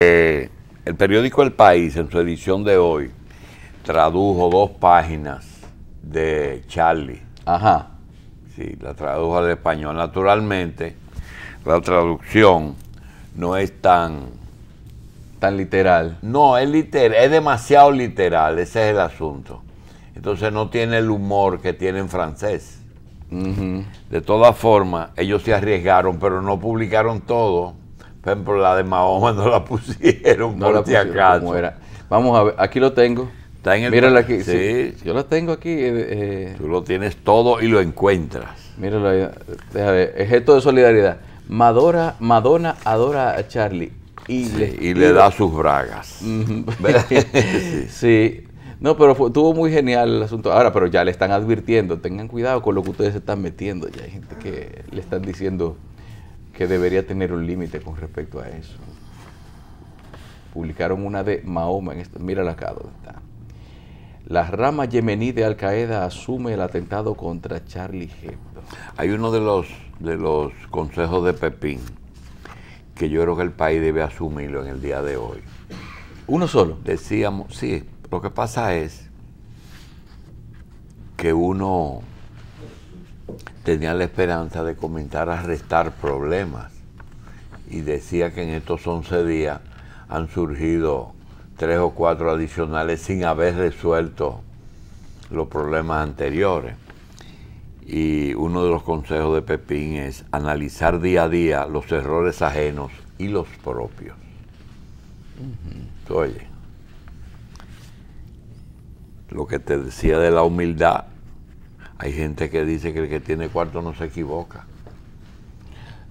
El periódico El País, en su edición de hoy, tradujo 2 páginas de Charlie. Ajá. Sí, la tradujo al español. Naturalmente, la traducción no es tan literal. No, es literal, es demasiado literal, ese es el asunto. Entonces no tiene el humor que tiene en francés. De todas formas, ellos se arriesgaron, pero no publicaron todo. Por ejemplo, la de Mahoma no la pusieron, No la por si pusieron acaso. como era. Vamos a ver, aquí lo tengo. Está en el Míralo aquí. Sí. Sí, yo lo tengo aquí. Tú lo tienes todo y lo encuentras. Míralo ahí. Deja ver. Es gesto de solidaridad. Madonna adora a Charlie. Y le da sus bragas. Sí. Sí. No, pero estuvo muy genial el asunto. Ahora, pero ya le están advirtiendo, tengan cuidado con lo que ustedes se están metiendo. Ya hay gente que le están diciendo que debería tener un límite con respecto a eso. Publicaron una de Mahoma en esto. Mírala acá donde está. La rama yemení de Al Qaeda asume el atentado contra Charlie Hebdo. Hay uno de los consejos de Pepín que yo creo que el país debe asumirlo en el día de hoy. ¿Uno solo? Decíamos, sí, lo que pasa es que uno tenía la esperanza de comenzar a restar problemas y decía que en estos 11 días han surgido 3 o 4 adicionales sin haber resuelto los problemas anteriores. Y uno de los consejos de Pepín es analizar día a día los errores ajenos y los propios. Oye, lo que te decía de la humildad, hay gente que dice que el que tiene cuarto no se equivoca.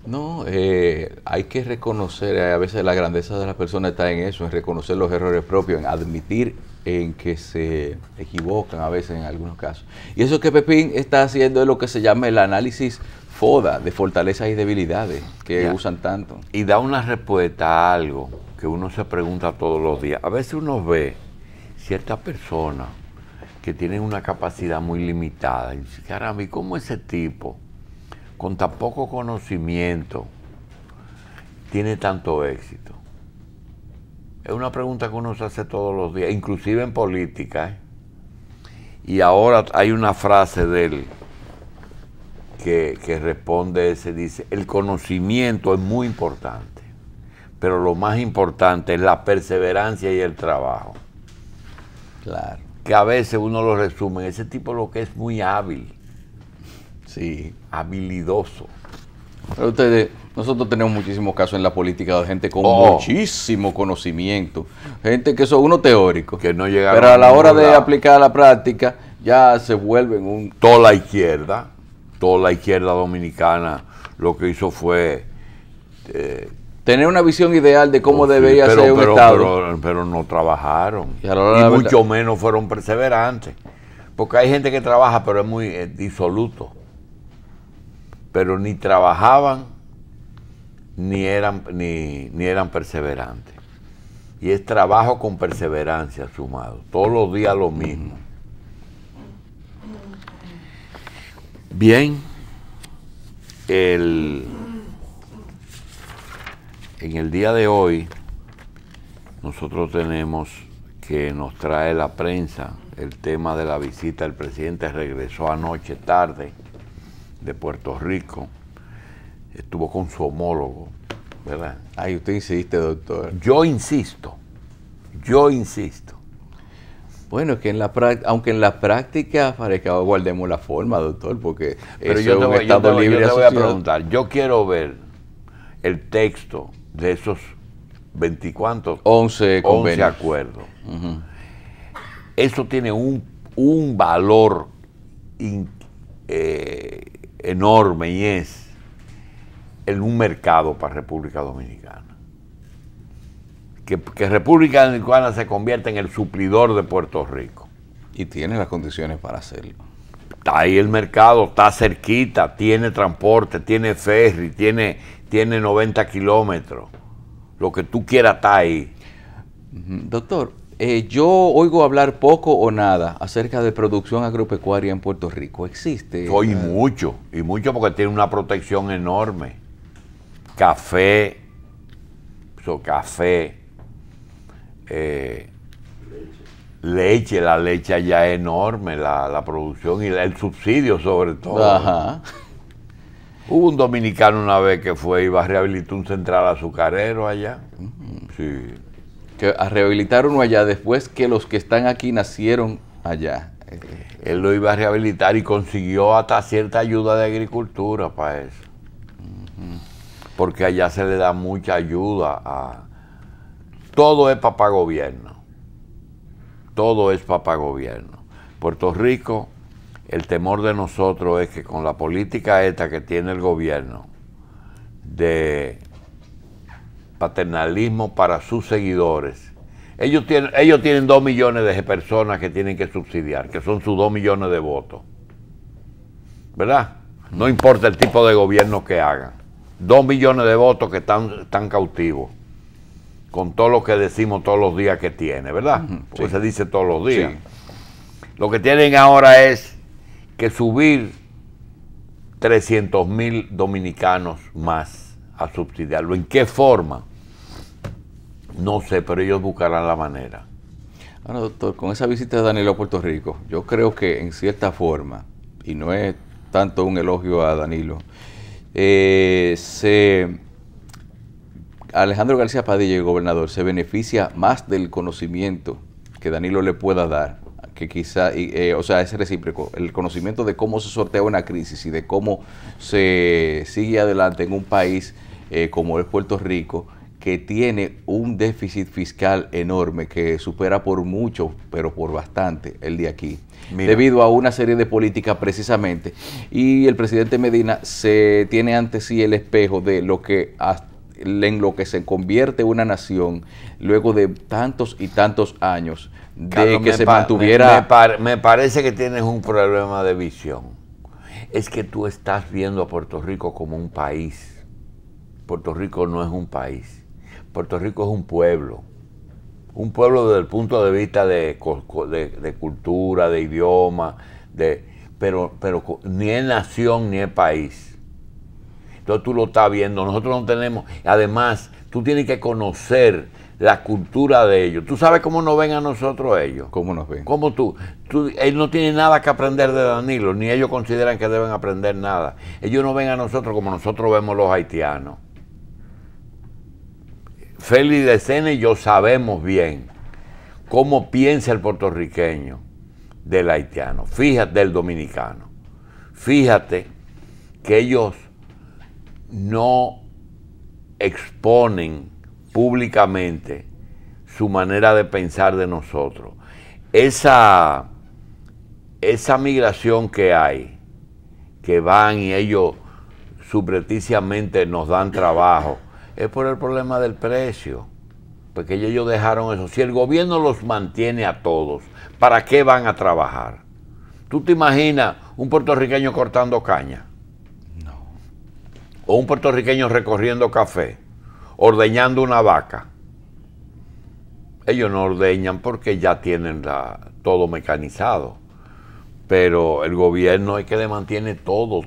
No, hay que reconocer, a veces la grandeza de las personas está en eso, en reconocer los errores propios, en admitir en que se equivocan a veces en algunos casos. Y eso que Pepín está haciendo es lo que se llama el análisis FODA, de fortalezas y debilidades, que usan tanto. Y da una respuesta a algo que uno se pregunta todos los días. A veces uno ve ciertas personas que tienen una capacidad muy limitada y dice, caramba, ¿y cómo ese tipo, con tan poco conocimiento, tiene tanto éxito? Es una pregunta que uno se hace todos los días, inclusive en política, ¿eh? Y ahora hay una frase de él que responde, se dice, el conocimiento es muy importante, pero lo más importante es la perseverancia y el trabajo. Claro. Que a veces uno lo resume, ese tipo lo que es muy hábil. Sí. Habilidoso. Pero nosotros tenemos muchísimos casos en la política de gente con muchísimo conocimiento, gente que son unos teóricos, que no llegaron, pero a la hora de aplicar la práctica ya se vuelven toda la izquierda dominicana lo que hizo fue tener una visión ideal de cómo debería ser un Estado. Pero no trabajaron y mucho menos fueron perseverantes, porque hay gente que trabaja pero es muy disoluto, pero ni trabajaban ni eran perseverantes. Y es trabajo con perseverancia sumado, todos los días lo mismo. Bien, en el día de hoy nosotros tenemos que nos trae la prensa el tema de la visita. El presidente regresó anoche tarde de Puerto Rico, estuvo con su homólogo, ¿verdad? Ay, usted insiste, doctor. Yo insisto. Bueno, que aunque en la práctica parezca, guardemos la forma, doctor, porque pero eso es un Estado libre yo te voy a asociado. preguntar, yo quiero ver el texto de esos 11 acuerdos. Eso tiene un valor enorme, y es en un mercado para República Dominicana. Que República Dominicana se convierta en el suplidor de Puerto Rico. Y tiene las condiciones para hacerlo. Está ahí el mercado, está cerquita, tiene transporte, tiene ferry, tiene 90 kilómetros. Lo que tú quieras está ahí. Doctor, yo oigo hablar poco o nada acerca de producción agropecuaria en Puerto Rico. ¿Existe? Y mucho porque tiene una protección enorme. Café, leche, la leche allá es enorme, la producción y el subsidio sobre todo. Ajá. Hubo un dominicano una vez que iba a rehabilitar un central azucarero allá. Sí. Que a rehabilitar uno allá después que los que están aquí nacieron allá. Él lo iba a rehabilitar y consiguió hasta cierta ayuda de agricultura para eso. Porque allá se le da mucha ayuda. Todo es papá gobierno. Todo es papá gobierno. Puerto Rico, el temor de nosotros es que con la política esta que tiene el gobierno de paternalismo para sus seguidores, ellos tienen 2 millones de personas que tienen que subsidiar, que son sus 2 millones de votos. ¿Verdad? No importa el tipo de gobierno que hagan. 2 millones de votos que están cautivos, con todo lo que decimos todos los días que tiene, ¿verdad? Porque se dice todos los días. Sí. Lo que tienen ahora es que subir 300,000 dominicanos más a subsidiarlo. ¿En qué forma? No sé, pero ellos buscarán la manera. Ahora, doctor, con esa visita de Danilo a Puerto Rico, yo creo que en cierta forma, y no es tanto un elogio a Danilo, Alejandro García Padilla, el gobernador, se beneficia más del conocimiento que Danilo le pueda dar, que quizá, o sea, es recíproco, el conocimiento de cómo se sortea una crisis y de cómo se sigue adelante en un país como es Puerto Rico, que tiene un déficit fiscal enorme que supera por mucho, pero por bastante, el de aquí. Mira, debido a una serie de políticas precisamente, y el presidente Medina se tiene ante sí el espejo de lo que en lo que se convierte una nación luego de tantos y tantos años de Carlos, que se mantuviera... Me parece que tienes un problema de visión. Es que tú estás viendo a Puerto Rico como un país. Puerto Rico no es un país. Puerto Rico es un pueblo desde el punto de vista de cultura, de idioma, pero ni es nación ni es país. Entonces tú lo estás viendo, nosotros no tenemos, además tú tienes que conocer la cultura de ellos. ¿Tú sabes cómo nos ven a nosotros ellos? ¿Cómo nos ven? ¿Cómo ellos no tienen nada que aprender de Danilo, ni ellos consideran que deben aprender nada. Ellos nos ven a nosotros como nosotros vemos los haitianos. Félix de Sena y yo sabemos bien cómo piensa el puertorriqueño del haitiano, fíjate, del dominicano. Fíjate que ellos no exponen públicamente su manera de pensar de nosotros. Esa migración que hay, que van y ellos subrepticiamente nos dan trabajo, es por el problema del precio, porque ellos dejaron eso. Si el gobierno los mantiene a todos, ¿para qué van a trabajar? ¿Tú te imaginas un puertorriqueño cortando caña? No. ¿O un puertorriqueño recorriendo café? ¿Ordeñando una vaca? Ellos no ordeñan porque ya tienen todo mecanizado. Pero el gobierno es que le mantiene todo.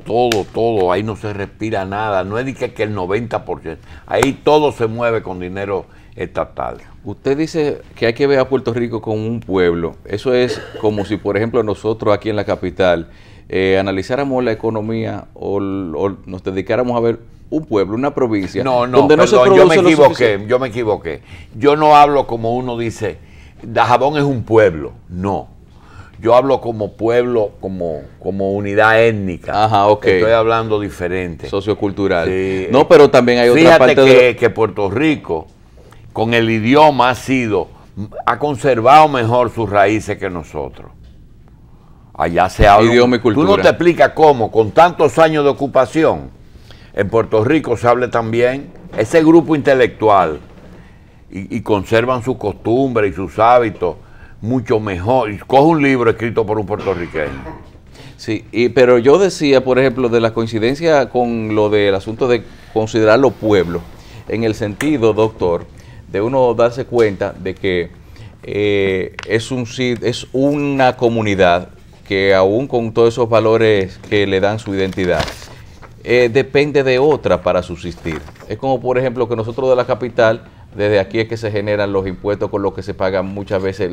Ahí no se respira nada. No es de que el 90%. Ahí todo se mueve con dinero estatal. Usted dice que hay que ver a Puerto Rico como un pueblo. Eso es como si, por ejemplo, nosotros aquí en la capital analizáramos la economía o nos dedicáramos a ver un pueblo, una provincia. Donde perdón, yo me equivoqué. Yo no hablo como uno dice, Dajabón es un pueblo. No. Yo hablo como pueblo, como unidad étnica. Ajá, ok. Estoy hablando diferente. Sociocultural. Sí. No, pero también hay otra parte que Puerto Rico, con el idioma, ha conservado mejor sus raíces que nosotros. Allá se habla. Idioma y cultura. Tú no te explicas cómo, con tantos años de ocupación, en Puerto Rico se habla también ese grupo intelectual y conservan sus costumbres y sus hábitos mucho mejor. Y coge un libro escrito por un puertorriqueño. Sí, pero yo decía, por ejemplo, de la coincidencia con lo del asunto de considerarlo pueblo, en el sentido, doctor, de uno darse cuenta de que es una comunidad que aún con todos esos valores que le dan su identidad, depende de otra para subsistir. Es como, por ejemplo, que nosotros de la capital desde aquí es que se generan los impuestos con lo que se paga muchas veces,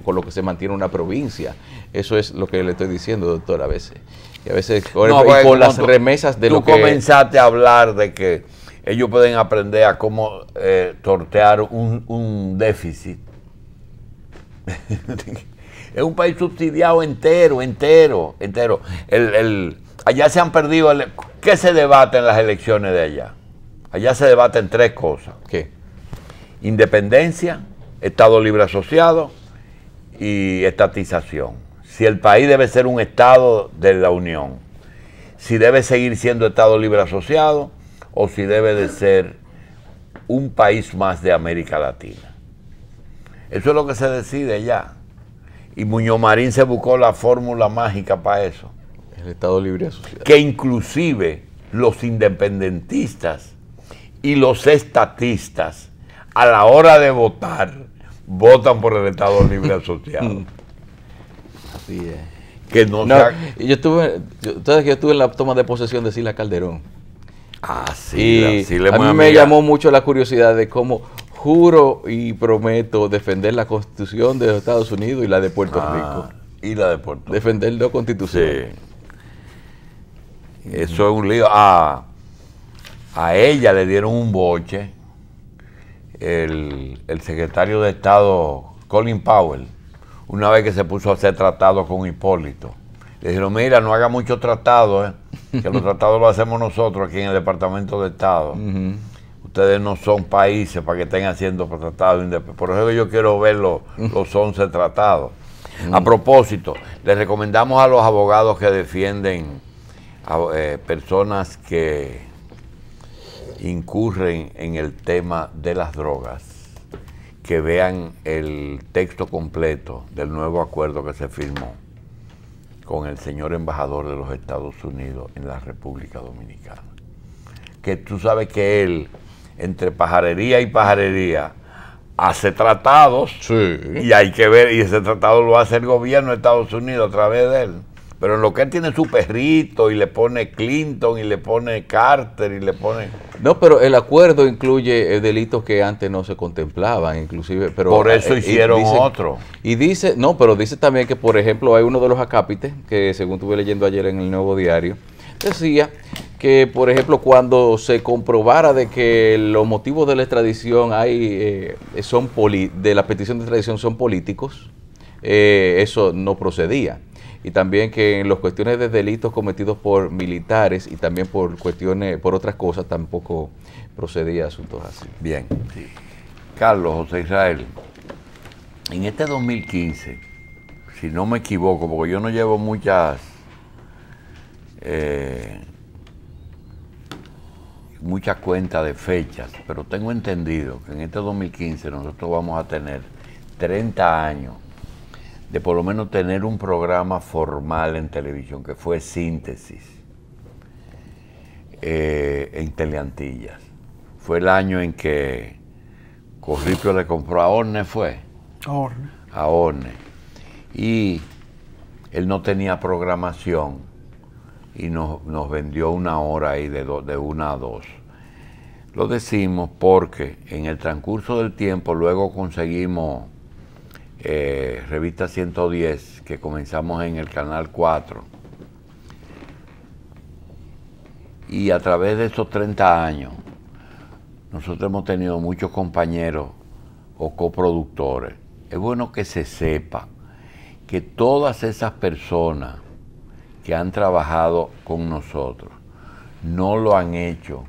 con lo que se mantiene una provincia. Eso es lo que le estoy diciendo, doctor, a veces. Y a veces y con las remesas de lo que... Tú comenzaste a hablar de que ellos pueden aprender a cómo sortear un déficit. Es un país subsidiado entero. Allá se han perdido... ¿Qué se debate en las elecciones de allá? Allá se debaten 3 cosas. ¿Qué? Independencia, Estado libre asociado y estatización. Si el país debe ser un Estado de la Unión, si debe seguir siendo Estado libre asociado o si debe de ser un país más de América Latina. Eso es lo que se decide allá. Y Muñoz Marín se buscó la fórmula mágica para eso. El Estado libre asociado. Que inclusive los independentistas y los estatistas a la hora de votar, votan por el Estado libre asociado. Así es. Que no, yo estuve en la toma de posesión de Sila Calderón. Ah, sí. A mí me llamó mucho la curiosidad de cómo juro y prometo defender la Constitución de los Estados Unidos y la de Puerto Rico. Y la de Puerto Rico. Defender la Constitución. Sí. Eso es un lío. A ella le dieron un boche. El secretario de Estado, Colin Powell, una vez que se puso a hacer tratados con Hipólito, le dijeron, mira, no haga muchos tratados, que los tratados los hacemos nosotros aquí en el Departamento de Estado. Ustedes no son países para que estén haciendo tratados. Por eso yo quiero ver los 11 tratados. A propósito, les recomendamos a los abogados que defienden a personas que incurren en el tema de las drogas, que vean el texto completo del nuevo acuerdo que se firmó con el señor embajador de los Estados Unidos en la República Dominicana. Que tú sabes que él, entre pajarería y pajarería, hace tratados, sí, y hay que ver, y ese tratado lo hace el gobierno de Estados Unidos a través de él. Pero en lo que él tiene su perrito y le pone Clinton y le pone Carter y le pone... No, pero el acuerdo incluye delitos que antes no se contemplaban, inclusive... Pero, por eso hicieron otro. Y dice, no, pero dice también que, por ejemplo, hay uno de los acápites, que según estuve leyendo ayer en el Nuevo Diario, decía que, por ejemplo, cuando se comprobara de que los motivos de la extradición de la petición de extradición son políticos, eso no procedía. Y también que en las cuestiones de delitos cometidos por militares y también por otras cosas, tampoco procedía asuntos así. Bien. Sí. Carlos, José Israel, en este 2015, si no me equivoco, porque yo no llevo muchas cuentas de fechas, pero tengo entendido que en este 2015 nosotros vamos a tener 30 años de por lo menos tener un programa formal en televisión, que fue Síntesis, en Teleantillas. Fue el año en que Corripio le compró a Orne, ¿fue? A Orne. Y él no tenía programación y nos vendió una hora ahí de 1 a 2. Lo decimos porque en el transcurso del tiempo luego conseguimos Revista 110, que comenzamos en el Canal 4. Y a través de esos 30 años, nosotros hemos tenido muchos compañeros o coproductores. Es bueno que se sepa que todas esas personas que han trabajado con nosotros no lo han hecho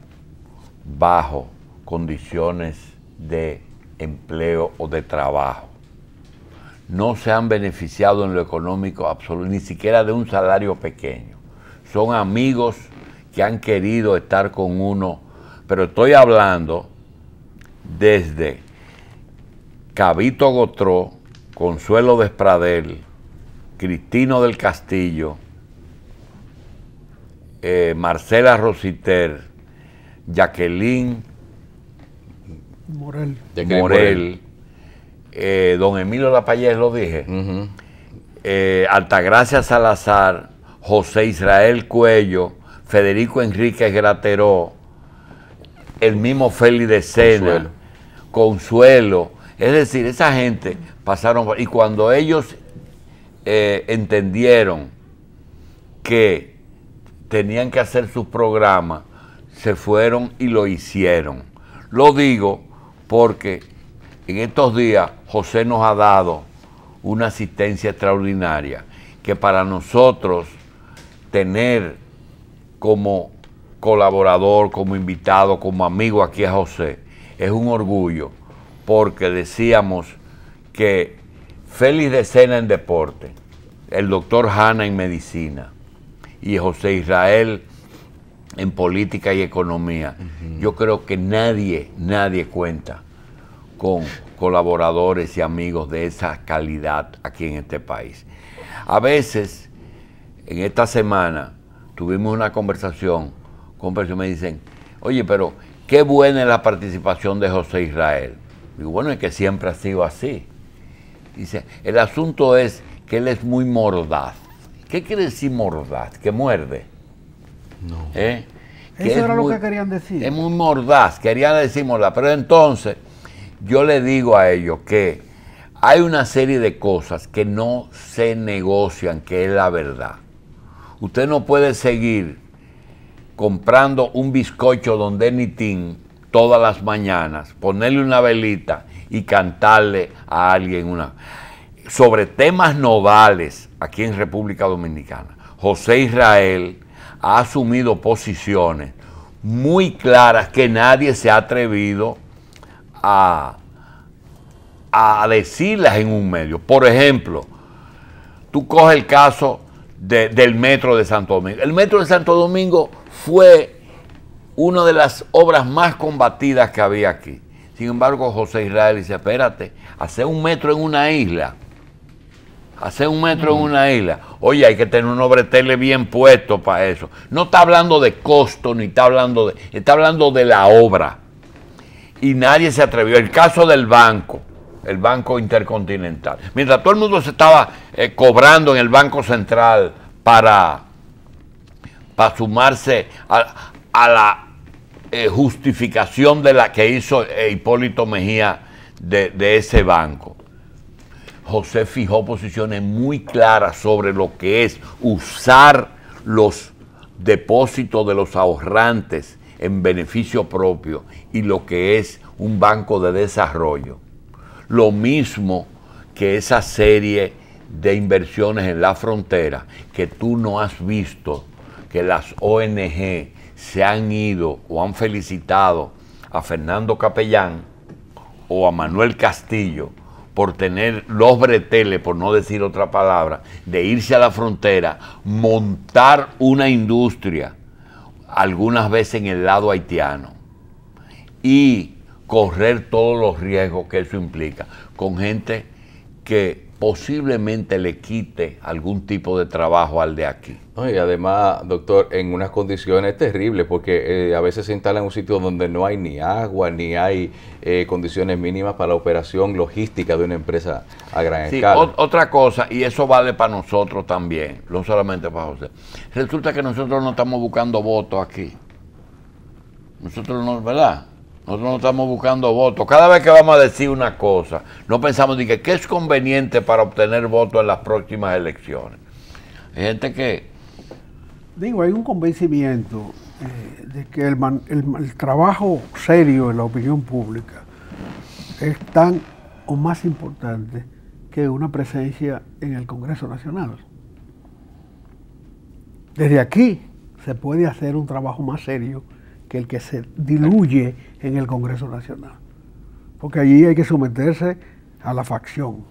bajo condiciones de empleo o de trabajo. No se han beneficiado en lo económico absoluto, ni siquiera de un salario pequeño. Son amigos que han querido estar con uno, pero estoy hablando desde Cabito Gotró, Consuelo Despradel, Cristino del Castillo, Marcela Rositer, Jacqueline Morel, don Emilio Lapallés, lo dije, Altagracia Salazar, José Israel Cuello, Federico Enríquez Grateró, el mismo Félix de Sena, Consuelo, es decir, esa gente pasaron, y cuando ellos entendieron que tenían que hacer sus programas, se fueron y lo hicieron. Lo digo porque en estos días José nos ha dado una asistencia extraordinaria, que para nosotros tener como colaborador, como invitado, como amigo aquí a José, es un orgullo, porque decíamos que Félix de Sena en deporte, el doctor Hanna en medicina y José Israel en política y economía. Yo creo que nadie cuenta con colaboradores y amigos de esa calidad aquí en este país. A veces, en esta semana, tuvimos una conversación con personas que me dicen, oye, pero qué buena es la participación de José Israel. Digo, bueno, es que siempre ha sido así. Dice, el asunto es que él es muy mordaz. ¿Qué quiere decir mordaz? ¿Que muerde? No. Que eso era lo que querían decir. Es muy mordaz, querían decir mordaz. Pero entonces, yo le digo a ellos que hay una serie de cosas que no se negocian, que es la verdad. Usted no puede seguir comprando un bizcocho Don Denitín todas las mañanas, ponerle una velita y cantarle a alguien sobre temas nodales aquí en República Dominicana. José Israel ha asumido posiciones muy claras que nadie se ha atrevido a decirlas en un medio. Por ejemplo, tú coges el caso del Metro de Santo Domingo. El Metro de Santo Domingo fue una de las obras más combatidas que había aquí. Sin embargo, José Israel dice, espérate, hacer un metro en una isla. Hacer un metro en una isla. Oye, hay que tener unos breteles bien puestos para eso. No está hablando de costo, ni está hablando de la obra. Y nadie se atrevió. El caso del banco, el Banco Intercontinental. Mientras todo el mundo se estaba cobrando en el Banco Central para sumarse a la justificación de la que hizo Hipólito Mejía de ese banco. José fijó posiciones muy claras sobre lo que es usar los depósitos de los ahorrantes en beneficio propio y lo que es un banco de desarrollo. Lo mismo que esa serie de inversiones en la frontera que tú no has visto que las ONG se han ido o han felicitado a Fernando Capellán o a Manuel Castillo por tener los breteles, por no decir otra palabra, de irse a la frontera, montar una industria, algunas veces en el lado haitiano, y correr todos los riesgos que eso implica, con gente que posiblemente le quite algún tipo de trabajo al de aquí. No, y además, doctor, en unas condiciones terribles, porque a veces se instala en un sitio donde no hay ni agua, ni hay condiciones mínimas para la operación logística de una empresa a gran escala. Otra cosa, y eso vale para nosotros también, no solamente para José. Resulta que nosotros no estamos buscando votos aquí. Nosotros no, ¿verdad? Nosotros no estamos buscando votos. Cada vez que vamos a decir una cosa, no pensamos de que qué es conveniente para obtener votos en las próximas elecciones. Hay gente que... Digo, hay un convencimiento de que el trabajo serio en la opinión pública es tan o más importante que una presencia en el Congreso Nacional. Desde aquí se puede hacer un trabajo más serio que el que se diluye en el Congreso Nacional. Porque allí hay que someterse a la facción.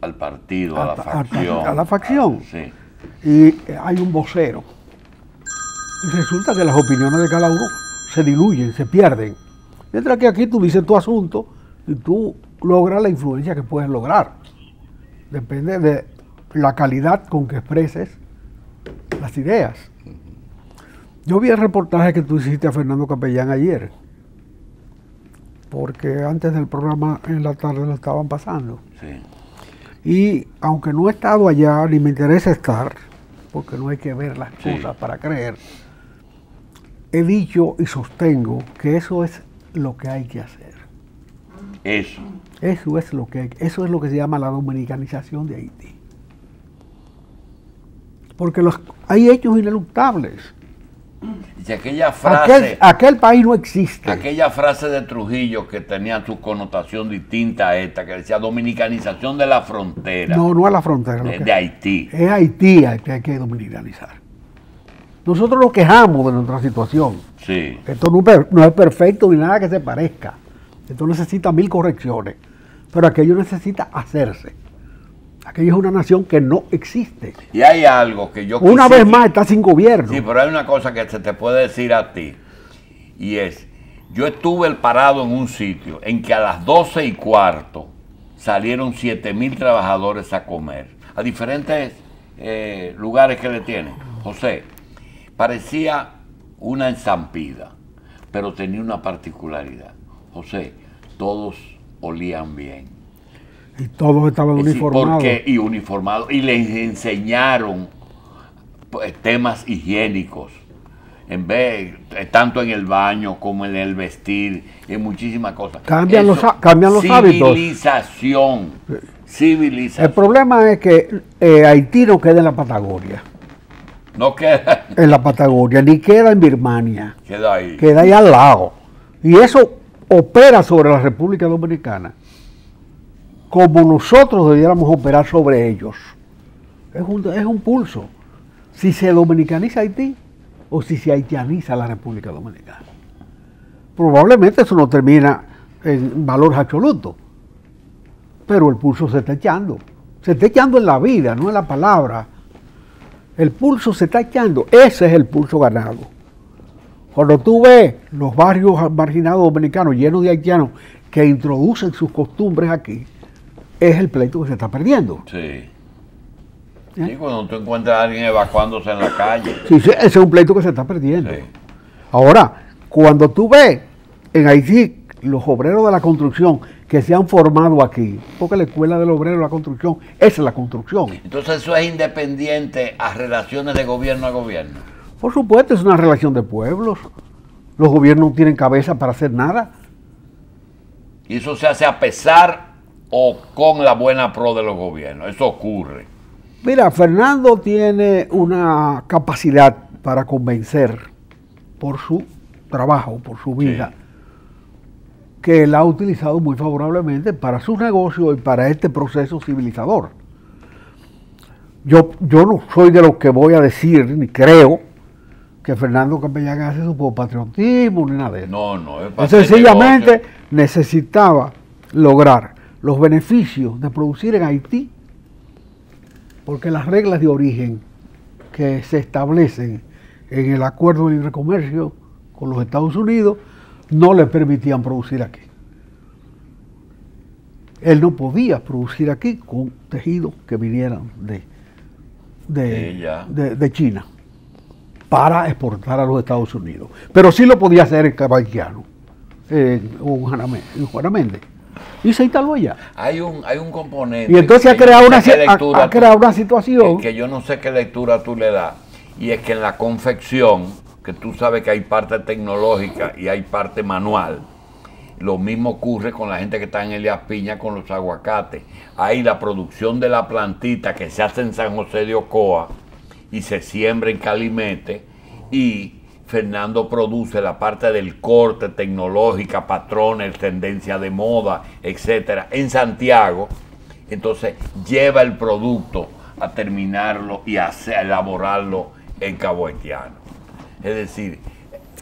Al partido, a la facción. A la facción. Sí. Y hay un vocero. Y resulta que las opiniones de cada uno se diluyen, se pierden. Mientras que aquí tú dices tu asunto y tú logras la influencia que puedes lograr. Depende de la calidad con que expreses las ideas. Yo vi el reportaje que tú hiciste a Fernando Capellán ayer, porque antes del programa en la tarde lo estaban pasando. Sí. Y aunque no he estado allá, ni me interesa estar, porque no hay que ver las cosas para creer, he dicho y sostengo que eso es lo que hay que hacer. Eso. Eso es lo que se llama la dominicanización de Haití. Porque hay hechos ineluctables. Y aquella frase, aquel país no existe. aquella frase de Trujillo que tenía su connotación distinta a esta, que decía dominicanización de la frontera. No es la frontera. De Haití. Es Haití al que hay que dominicanizar. Nosotros nos quejamos de nuestra situación. Sí. Esto no es perfecto ni nada que se parezca. Esto necesita 1000 correcciones. Pero aquello necesita hacerse. Aquello es una nación que no existe. Y hay algo que yo Una vez más está sin gobierno. Sí, pero hay una cosa que se te puede decir a ti. Y es, yo estuve parado en un sitio en que a las 12:15 salieron 7,000 trabajadores a comer. A diferentes lugares que le tienen. José, parecía una enzampida, pero tenía una particularidad. José, todos olían bien. Y todos estaban uniformados. Uniformados. Y les enseñaron pues, temas higiénicos. En vez, tanto en el baño como en el vestir, en muchísimas cosas. Cambian los hábitos. Civilización. El problema es que Haití no queda en la Patagonia. No queda. En la Patagonia, ni queda en Birmania. Queda ahí. Queda ahí al lado. Y eso opera sobre la República Dominicana como nosotros debiéramos operar sobre ellos. Es un pulso. Si se dominicaniza Haití o si se haitianiza la República Dominicana. Probablemente eso no termina en valores absolutos. Pero el pulso se está echando. Se está echando en la vida, no en la palabra. El pulso se está echando. Ese es el pulso ganado. Cuando tú ves los barrios marginados dominicanos llenos de haitianos que introducen sus costumbres aquí, es el pleito que se está perdiendo. Sí. Sí, cuando tú encuentras a alguien evacuándose en la calle. Sí, ese es un pleito que se está perdiendo. Sí. Ahora, cuando tú ves en Haití los obreros de la construcción que se han formado aquí, porque la escuela del obrero de la construcción, esa es la construcción. Entonces eso es independiente a relaciones de gobierno a gobierno. Por supuesto, es una relación de pueblos. Los gobiernos no tienen cabeza para hacer nada. Y eso se hace a pesar o con la buena pro de los gobiernos. Eso ocurre. Mira, Fernando tiene una capacidad para convencer por su trabajo, por su vida, Sí. que él ha utilizado muy favorablemente para sus negocios y para este proceso civilizador. Yo no soy de los que voy a decir, ni creo, que Fernando Capellán hace eso por patriotismo ni nada de eso. No, es Él sencillamente necesitaba lograr los beneficios de producir en Haití, porque las reglas de origen que se establecen en el acuerdo de libre comercio con los Estados Unidos no le permitían producir aquí. Él no podía producir aquí con tejidos que vinieran de China para exportar a los Estados Unidos. Pero sí lo podía hacer en Cabalquiano, en Juana Méndez. Y se instaló allá. Hay un componente. Y entonces ha creado una situación. Que yo no sé qué lectura tú le das. Y es que en la confección, que tú sabes que hay parte tecnológica y hay parte manual, lo mismo ocurre con la gente que está en Elías Piña con los aguacates. Hay la producción de la plantita que se hace en San José de Ocoa y se siembra en Calimete, y Fernando produce la parte del corte, tecnológica, patrones, tendencia de moda, etcétera, en Santiago. Entonces lleva el producto a terminarlo y a elaborarlo en Cabo Haitiano. Es decir,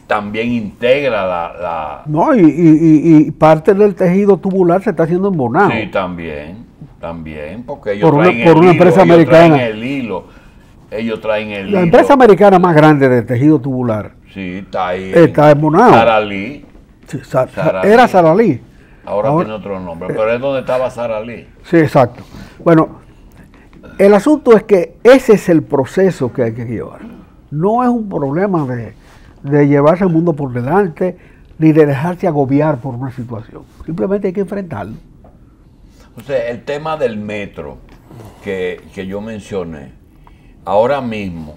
también integra la... No, y parte del tejido tubular se está haciendo en Bonao. Sí, también, porque ellos por traen una empresa americana. Ellos traen el hilo. La empresa americana más grande de tejido tubular. Sí, está ahí. Está en Bonao. Saralí. Sí, era Saralí. Ahora tiene otro nombre, pero es donde estaba Saralí. Sí, exacto. Bueno, el asunto es que ese es el proceso que hay que llevar. No es un problema de llevarse el mundo por delante, ni de dejarse agobiar por una situación. Simplemente hay que enfrentarlo. O sea, el tema del metro que yo mencioné, ahora mismo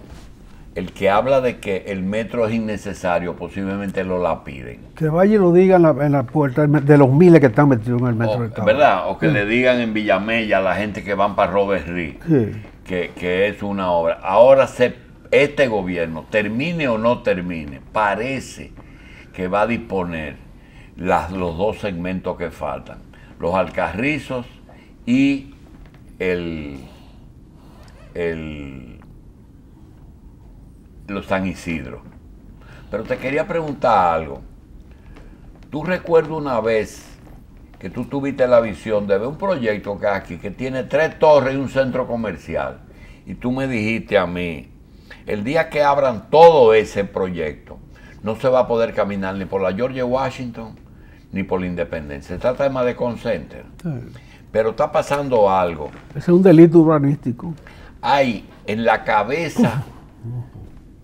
el que habla de que el metro es innecesario, posiblemente lo lapiden. Que vaya y lo diga en la puerta de los miles que están metidos en el metro de Estados. ¿Verdad? O que le digan en Villamella a la gente que van para Robert Reed, Sí. que es una obra. Ahora este gobierno, termine o no termine, parece que va a disponer los dos segmentos que faltan, los Alcarrizos y los San Isidro. Pero te quería preguntar algo. ¿Tú recuerdas una vez que tú tuviste la visión de ver un proyecto que hay aquí, que tiene 3 torres y un centro comercial? Y tú me dijiste a mí, el día que abran todo ese proyecto, no se va a poder caminar ni por la George Washington, ni por la Independencia. Se trata de Malecón Center. Sí. Pero está pasando algo. Ese es un delito urbanístico. Hay en la cabeza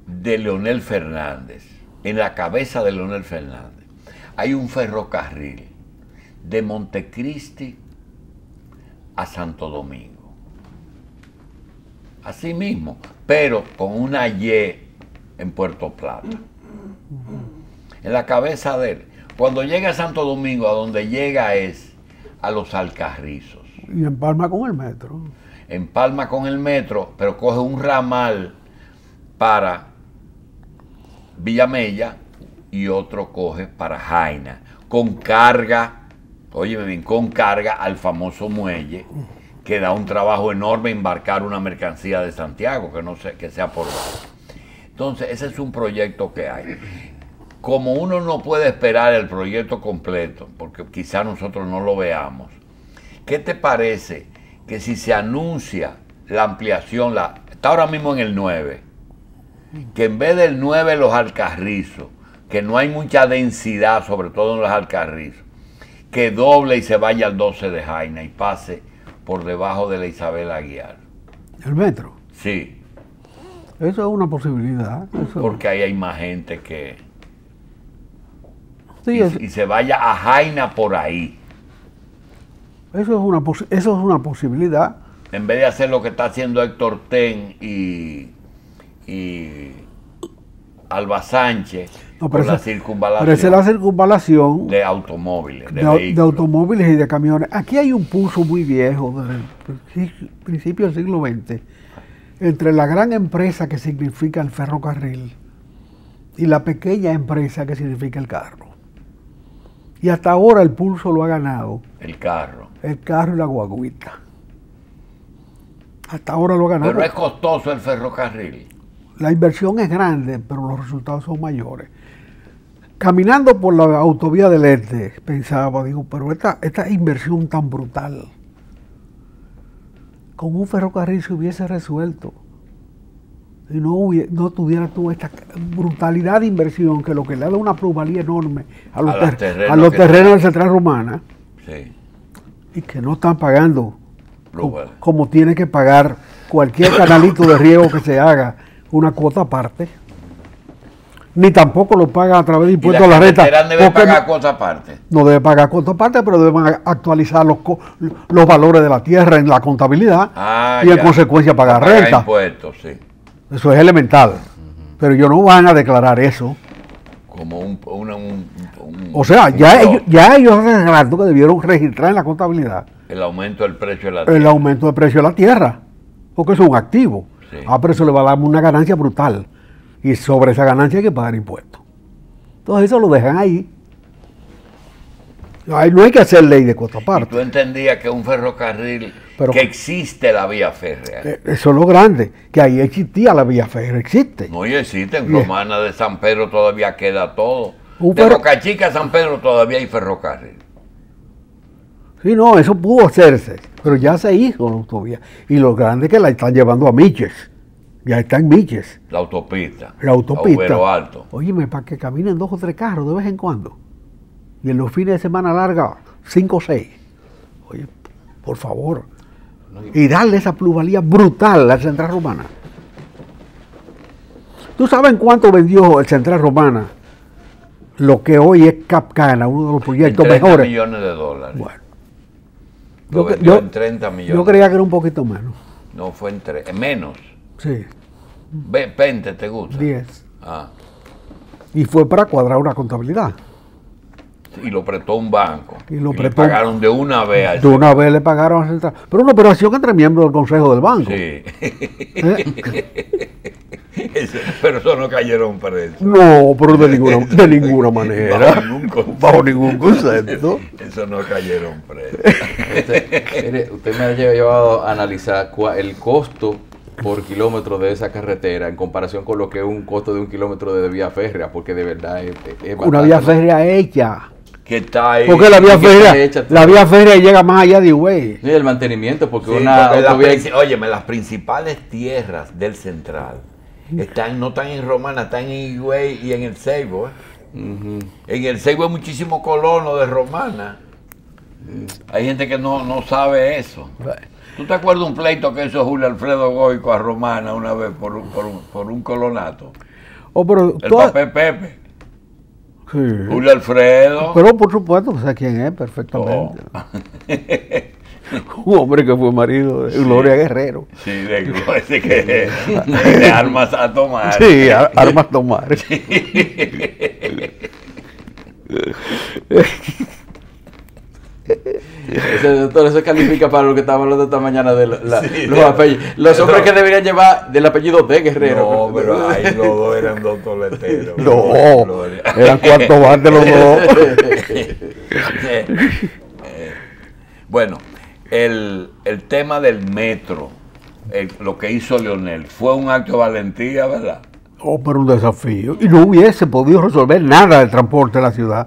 de Leonel Fernández, hay un ferrocarril de Montecristi a Santo Domingo. Así mismo, pero con una Y en Puerto Plata. En la cabeza de él. Cuando llega a Santo Domingo, a donde llega es a los Alcarrizos. Y empalma con el metro. Empalma con el metro, pero coge un ramal para Villamella y otro coge para Jaina, con carga, óyeme bien, con carga al famoso muelle, que da un trabajo enorme embarcar una mercancía de Santiago, que sea por barco. Entonces, ese es un proyecto que hay. Como uno no puede esperar el proyecto completo, porque quizá nosotros no lo veamos, ¿qué te parece que si se anuncia la ampliación, está ahora mismo en el 9, que en vez del 9 los Alcarrizos, que no hay mucha densidad, sobre todo en los Alcarrizos, que doble y se vaya al 12 de Jaina y pase por debajo de la Isabel Aguiar? El metro. Sí, Eso es una posibilidad. porque ahí hay más gente que... Sí, y se vaya a Jaina por ahí, eso es una posibilidad. en vez de hacer lo que está haciendo Héctor Ten y Alba Sánchez, No, con pero la esa es circunvalación la circunvalación de automóviles, de de vehículos. automóviles y de camiones. Aquí hay un pulso muy viejo desde el principio del siglo XX entre la gran empresa que significa el ferrocarril y la pequeña empresa que significa el carro. Y hasta ahora el pulso lo ha ganado El carro. el carro y la guaguita. Hasta ahora lo ha ganado. Pero es costoso el ferrocarril. La inversión es grande, pero los resultados son mayores. Caminando por la autovía del Este, pensaba, digo, pero esta inversión tan brutal, con un ferrocarril se hubiese resuelto. Y no tuviera tú esta brutalidad de inversión que lo que le da una plusvalía enorme a los terrenos de Central Romana, Sí. y que no están pagando Plusvalía. como tiene que pagar cualquier canalito de riego que se haga una cuota aparte, ni tampoco lo paga a través de impuestos a la renta. Debe pagar cuota aparte. No debe pagar cuota aparte, pero deben actualizar los valores de la tierra en la contabilidad y en consecuencia pagar renta. Impuestos, sí. Eso es elemental. Pero ellos no van a declarar eso. Como O sea, ya ellos hace rato que debieron registrar en la contabilidad el aumento del precio de la tierra. el aumento del precio de la tierra, porque es un activo. Sí. Pero eso le va a dar una ganancia brutal. Y sobre esa ganancia hay que pagar impuestos. Entonces eso lo dejan ahí. No hay que hacer ley de cuota ¿Y aparte. tú entendías que un ferrocarril, Pero- que existe la vía férrea? Eso es lo grande, que ahí existía la vía férrea, existe. No, y existe, en Bien. Romana de San Pedro todavía queda todo. Un De ferro- Boca Chica a San Pedro todavía hay ferrocarril. Sí, no, eso pudo hacerse, pero ya se hizo la autovía. Y lo grande es que la están llevando a Miches. Ya está en Miches, La autopista. la autopista. A Ubero Alto. Óyeme, para que caminen 2 o 3 carros de vez en cuando. Y en los fines de semana larga, 5 o 6. Oye, por favor. Y darle esa plusvalía brutal a la Central Romana. ¿Tú sabes en cuánto vendió el Central Romana? Lo que hoy es Capcana, uno de los En proyectos 30 mejores. millones de dólares. Bueno, Lo yo- vendió yo- en 30 millones. yo creía que era un poquito menos. No, fue en menos. Sí. 20 te gusta. 10. Ah, Y fue para cuadrar una contabilidad. y lo prestó un banco. Y lo le prestó- pagaron de una vez a De ese. una vez le pagaron a Central. Pero una operación entre miembros del Consejo del Banco. Sí. ¿Eh? Pero eso no cayeron presos. No, pero de ninguna manera. Bajo ningún concepto. Bajo ningún concepto. Eso no cayeron presos. Usted me ha llevado a analizar el costo por kilómetro de esa carretera en comparación con lo que es un costo de un kilómetro de vía férrea, porque de verdad es Una bastante. vía férrea hecha. Que está ahí. Porque la vía que está férrea, hecha, la vía férrea llega más allá de Higüey. Y el mantenimiento, porque Sí, una porque autovía. óyeme, las principales tierras del central no están en Romana, están en Higüey y en el Ceibo. Ujú. En el Ceibo hay muchísimos colonos de Romana. Hay gente que no sabe eso. ¿Tú te acuerdas de un pleito que hizo Julio Alfredo Goico a Romana una vez por un colonato? Pero, El papel Pepe. sí. Julio Alfredo. Pero por supuesto, sé quién es perfectamente. Un hombre que fue marido de Gloria Guerrero. Sí, ese que de armas a tomar. Sí, armas tomar. Ese doctor, eso califica para lo que estamos hablando esta mañana de Sí, los apellidos. Los hombres que deberían llevar del apellido de Guerrero. No, pero ahí los dos eran dos toleteros. No, Gloria. eran cuartos bandes los dos. Bueno, el tema del metro, lo que hizo Leonel, fue un acto de valentía, ¿verdad? Oh, pero un desafío. Y no hubiese podido resolver nada del transporte de la ciudad,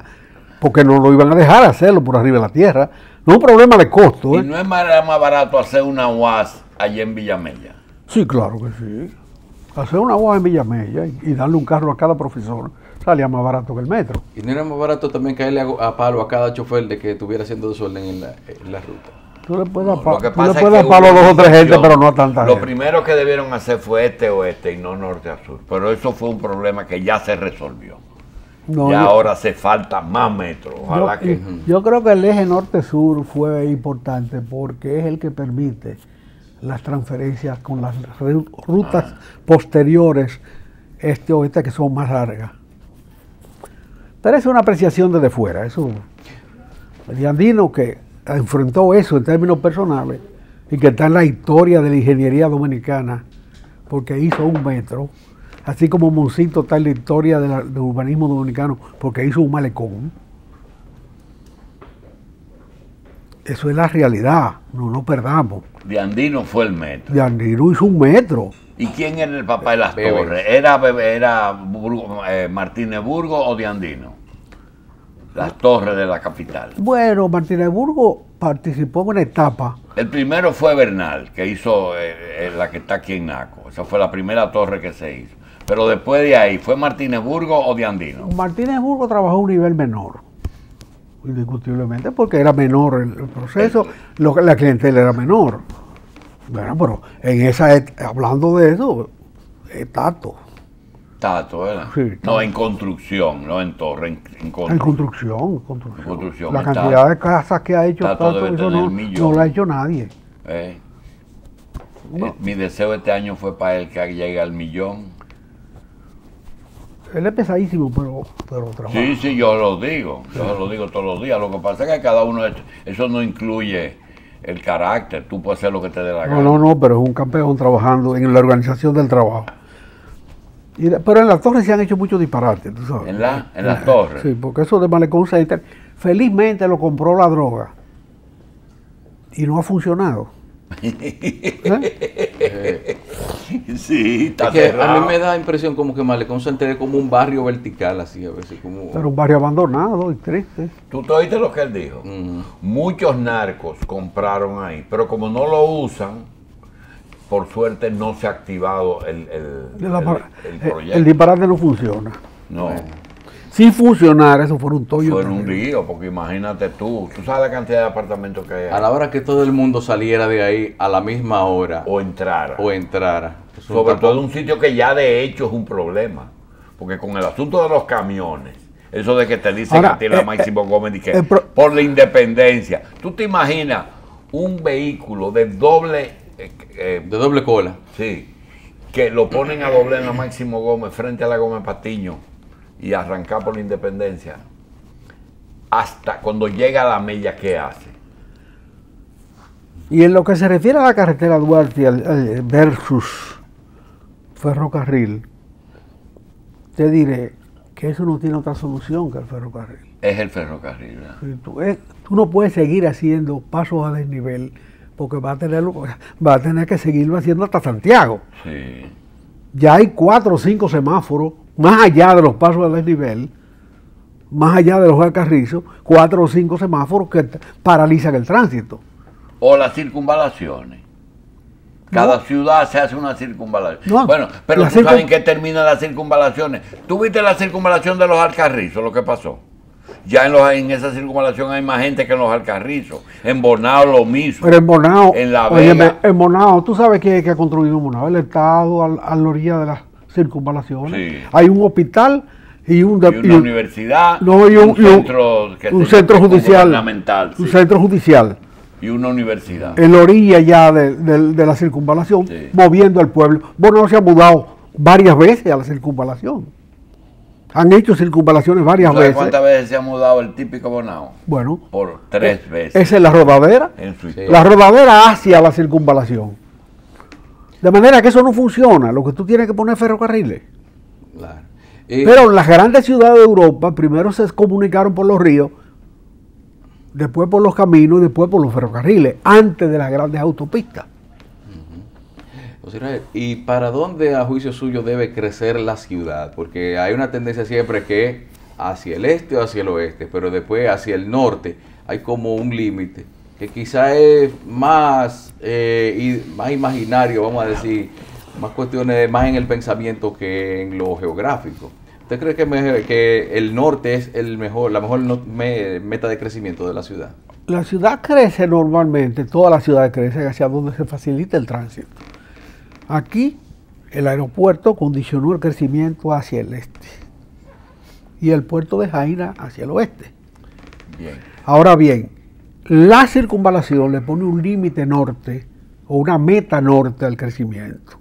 porque no lo iban a dejar hacerlo por arriba de la tierra. No es un problema de costo, Y ¿eh? no es más barato hacer una UAS allá en Villamella. Sí, claro que sí. Hacer una UAS en Villamella y darle un carro a cada profesor salía más barato que el metro. Y no era más barato también caerle a palo a cada chofer de que estuviera haciendo desorden en la ruta. Tú le puedes dar Lo que tú le pasa es puedes dar que palo a hubo dos o tres gente, división. pero no a tanta Lo gente. primero que debieron hacer fue este-oeste y no norte a sur. Pero eso fue un problema que ya se resolvió. No, Y yo- ahora se falta más metro. Ojalá que... yo creo que el eje norte-sur fue importante porque es el que permite las transferencias con las rutas posteriores este-oeste que son más largas. Pero es una apreciación desde fuera. Eso, el Andino que enfrentó eso en términos personales y que está en la historia de la ingeniería dominicana porque hizo un metro, así como Moncito está en la historia del urbanismo dominicano porque hizo un malecón. Eso es la realidad, no nos perdamos. De Andino fue el metro. De Andino hizo un metro. ¿Y quién era el papá de las Bebe. torres? ¿Era Martínez Burgo o de Andino? Las torres de la capital. Bueno, Martínez Burgo participó en una etapa. El primero fue Bernal, que hizo la que está aquí en Naco. Esa fue la primera torre que se hizo. Pero después de ahí, ¿fue Martínez Burgo o de Andino? Martínez Burgo trabajó a un nivel menor, indiscutiblemente, porque era menor el proceso, la clientela era menor. Bueno, pero en hablando de eso, Tato, Tato, ¿verdad? Sí, Tato. No, en construcción, no en torre, en en construcción. construcción. La Tato. cantidad de casas que ha hecho Tato Tato, debe eso tener no millones. lo ha hecho nadie. No. Mi deseo este año fue para él que llegue al 1.000.000. Él es pesadísimo, pero trabaja. Sí, yo lo digo todos los días. Lo que pasa es que cada uno, eso no incluye el carácter, tú puedes hacer lo que te dé la gana. No, pero es un campeón trabajando en la organización del trabajo. Pero en las torres se han hecho muchos disparates, tú sabes. ¿En las torres? Sí, porque eso de Malecón Center, felizmente lo compró la droga y no ha funcionado. Sí, está Es que a cerrado. mí me da impresión como que Malecón Center es como un barrio vertical, así a veces. Como... Pero un barrio abandonado y triste. ¿Tú te oíste lo que él dijo? Ujú. Muchos narcos compraron ahí, pero como no lo usan, por suerte no se ha activado el proyecto. El disparate no funciona. No, Si funcionara, eso fuera un tollo. fue un terrible. lío, porque imagínate tú sabes la cantidad de apartamentos que hay ahí? A la hora que todo el mundo saliera de ahí a la misma hora O entrar. o entrara. Es un Sobre tapón. todo un sitio que ya de hecho es un problema. Porque con el asunto de los camiones, eso de que te dicen Ahora, a ti la Máximo Gómez y que el pro- por la independencia, tú te imaginas un vehículo de doble, De doble cola. sí, que lo ponen a doblar en la Máximo Gómez frente a la Gómez Patiño y arrancar por la Independencia, hasta cuando llega a la Mella, ¿qué hace? Y en lo que se refiere a la carretera Duarte versus ferrocarril, te diré que eso no tiene otra solución que el ferrocarril. Es el ferrocarril, ¿verdad? Tú no puedes seguir haciendo pasos a desnivel porque va a tener que seguirlo haciendo hasta Santiago. Sí. Ya hay 4 o 5 semáforos, más allá de los pasos a desnivel, más allá de los alcarrizos, 4 o 5 semáforos que paralizan el tránsito. O las circunvalaciones. Cada ciudad se hace una circunvalación. No, bueno, pero tú sabes en qué terminan las circunvalaciones. ¿Tú viste la circunvalación de los Alcarrizos, lo que pasó? Ya en esa circunvalación hay más gente que en los Alcarrizos. En Bonao lo mismo. Pero en Bonao, en La Vega. En Bonao, tú sabes que ha construido en Bonao el Estado a la orilla de las circunvalaciones. Sí. Hay un hospital y una universidad, no, un centro judicial, gubernamental, un centro judicial. Y una universidad. En la orilla ya de la circunvalación, sí, moviendo al pueblo. Bonao se ha mudado varias veces a la circunvalación. Han hecho circunvalaciones varias veces. ¿Cuántas veces se ha mudado el típico Bonao? Bueno, por 3 veces. Esa es la rodadera. Sí. La rodadera hacia la circunvalación. De manera que eso no funciona. Lo que tú tienes que poner ferrocarriles. Claro. Pero las grandes ciudades de Europa primero se comunicaron por los ríos, después por los caminos y después por los ferrocarriles, antes de las grandes autopistas. ¿Y para dónde, a juicio suyo, debe crecer la ciudad? Porque hay una tendencia siempre que hacia el este o hacia el oeste, pero después hacia el norte hay como un límite que quizá es más imaginario, vamos a decir, más cuestiones, más en el pensamiento que en lo geográfico. ¿Usted cree que el norte es la mejor meta de crecimiento de la ciudad? La ciudad crece normalmente, todas las ciudades crecen hacia donde se facilita el tránsito. Aquí el aeropuerto condicionó el crecimiento hacia el este y el puerto de Jaina hacia el oeste. Bien. Ahora bien, la circunvalación le pone un límite norte o una meta norte al crecimiento.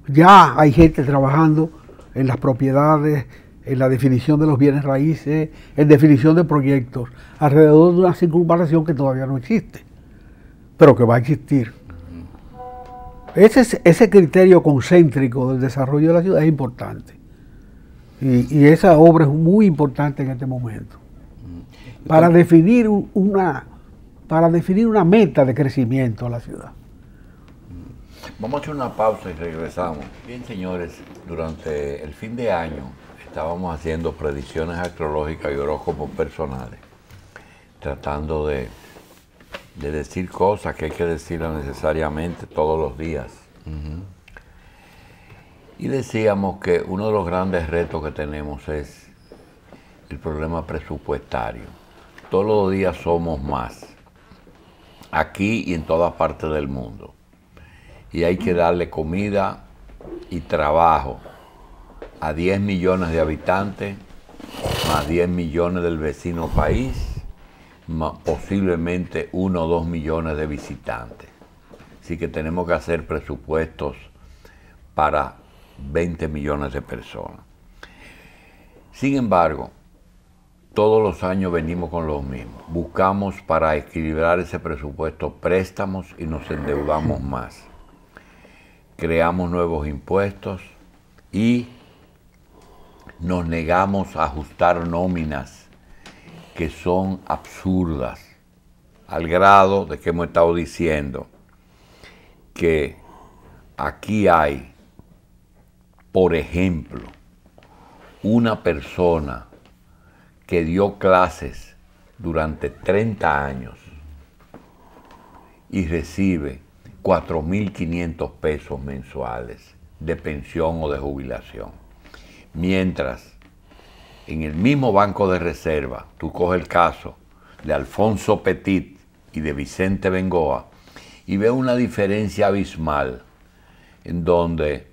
Ya hay gente trabajando en las propiedades, en la definición de los bienes raíces, en definición de proyectos, alrededor de una circunvalación que todavía no existe, pero que va a existir. Ese criterio concéntrico del desarrollo de la ciudad es importante. Y esa obra es muy importante en este momento. Para definir una meta de crecimiento a la ciudad. Vamos a hacer una pausa y regresamos. Bien, señores, durante el fin de año estábamos haciendo predicciones astrológicas y horóscopos personales, tratando de decir cosas que hay que decirlas necesariamente todos los días. Y decíamos que uno de los grandes retos que tenemos es el problema presupuestario. Todos los días somos más, aquí y en todas partes del mundo. Y hay que darle comida y trabajo a 10 millones de habitantes, más 10 millones del vecino país, más posiblemente 1 o 2 millones de visitantes. Así que tenemos que hacer presupuestos para 20 millones de personas. Sin embargo, todos los años venimos con lo mismo. Buscamos para equilibrar ese presupuesto préstamos y nos endeudamos más. Creamos nuevos impuestos y nos negamos a ajustar nóminas que son absurdas, al grado de que hemos estado diciendo que aquí hay, por ejemplo, una persona que dio clases durante 30 años y recibe 4.500 pesos mensuales de pensión o de jubilación. Mientras, en el mismo Banco de Reserva, tú coges el caso de Alfonso Petit y de Vicente Bengoa y ves una diferencia abismal en donde,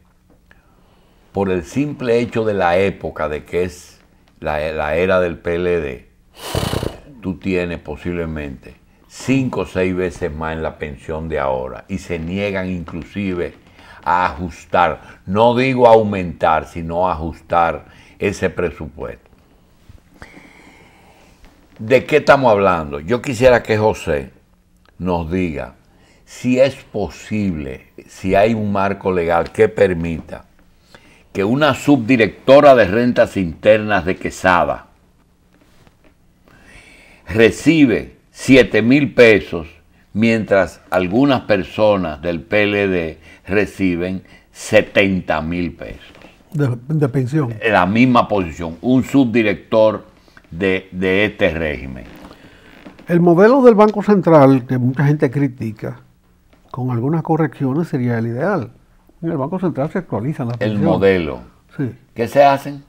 por el simple hecho de la época de que es la era del PLD, tú tienes posiblemente 5 o 6 veces más en la pensión de ahora y se niegan inclusive a ajustar, no digo aumentar, sino ajustar ese presupuesto. ¿De qué estamos hablando? Yo quisiera que José nos diga si es posible, si hay un marco legal que permita que una subdirectora de rentas internas de Quesada recibe 7,000 pesos, mientras algunas personas del PLD reciben 70,000 pesos. De pensión. En la misma posición, un subdirector de este régimen. El modelo del Banco Central, que mucha gente critica, con algunas correcciones sería el ideal. En el Banco Central se actualizan las pensiones. El modelo. Sí. ¿Qué se hacen?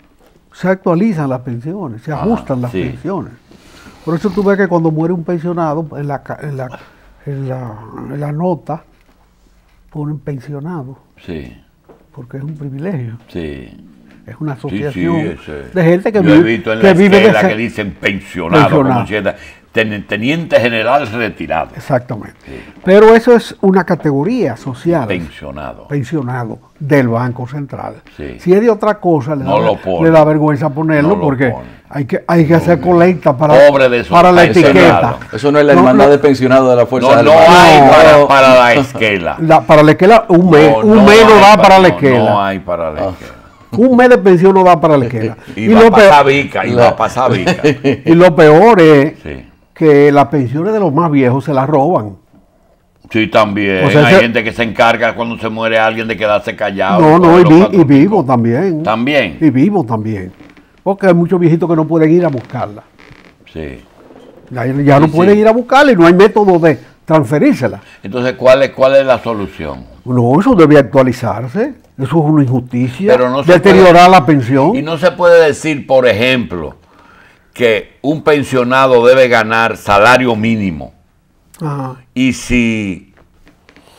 Se actualizan las pensiones, se ajustan las sí. pensiones. Por eso tú ves que cuando muere un pensionado, en la nota ponen pensionado, Sí, porque es un privilegio. sí. Es una Sí, asociación ese. de gente que Yo he visto en la esquela que de dicen pensionado, como si era teniente general retirado. Exactamente. Sí. Pero eso es una categoría social. Pensionado. Pensionado del Banco Central. Sí. Si es de otra cosa, le da vergüenza ponerlo, No lo porque pone. hay que hacer colecta para la etiqueta. Eso no es la hermandad de pensionados de la Fuerza No, Armada. no hay para la esquela. Para la esquela, un mes no da para la esquela. No hay para la esquela. Un mes de pensión no da para la esquela. Y va a pasar bica, y va a pasar bica. Y lo peor es Sí. que las pensiones de los más viejos se las roban. Sí, también. O sea, hay gente que se encarga cuando se muere alguien de quedarse callado. Y vivo también. También. Y vivo también. Porque hay muchos viejitos que no pueden ir a buscarla. Sí. Ya no Sí, pueden sí. ir a buscarla y no hay método de transferírsela. Entonces, ¿cuál es la solución? No, eso debe actualizarse. Eso es una injusticia. Pero no se deteriorar puede- la pensión. Y no se puede decir, por ejemplo, que un pensionado debe ganar salario mínimo. Ajá. Y si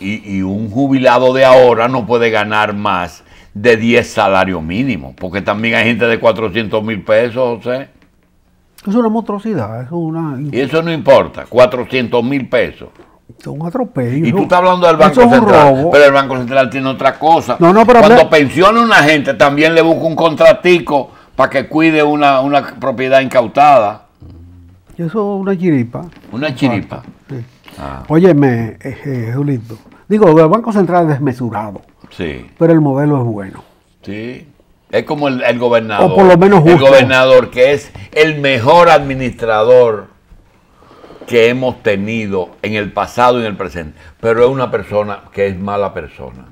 y un jubilado de ahora no puede ganar más de 10 salarios mínimos, porque también hay gente de 400,000 pesos, José. Es una monstruosidad, es Y eso no importa, 400,000 pesos. un atropello. Y tú estás hablando del Banco Eso es un Central, robo. pero el Banco Central tiene otra cosa. No, pero cuando hablé- pensiona a una gente, también le busca un contratico para que cuide una propiedad incautada, Eso es una chiripa. una chiripa. Sí. Ah, Óyeme, Julito. Digo, el Banco Central es desmesurado, sí, pero el modelo es bueno. sí. Es como el gobernador. O por lo menos el justo. gobernador, que es el mejor administrador que hemos tenido en el pasado y en el presente. Pero es una persona que es mala persona.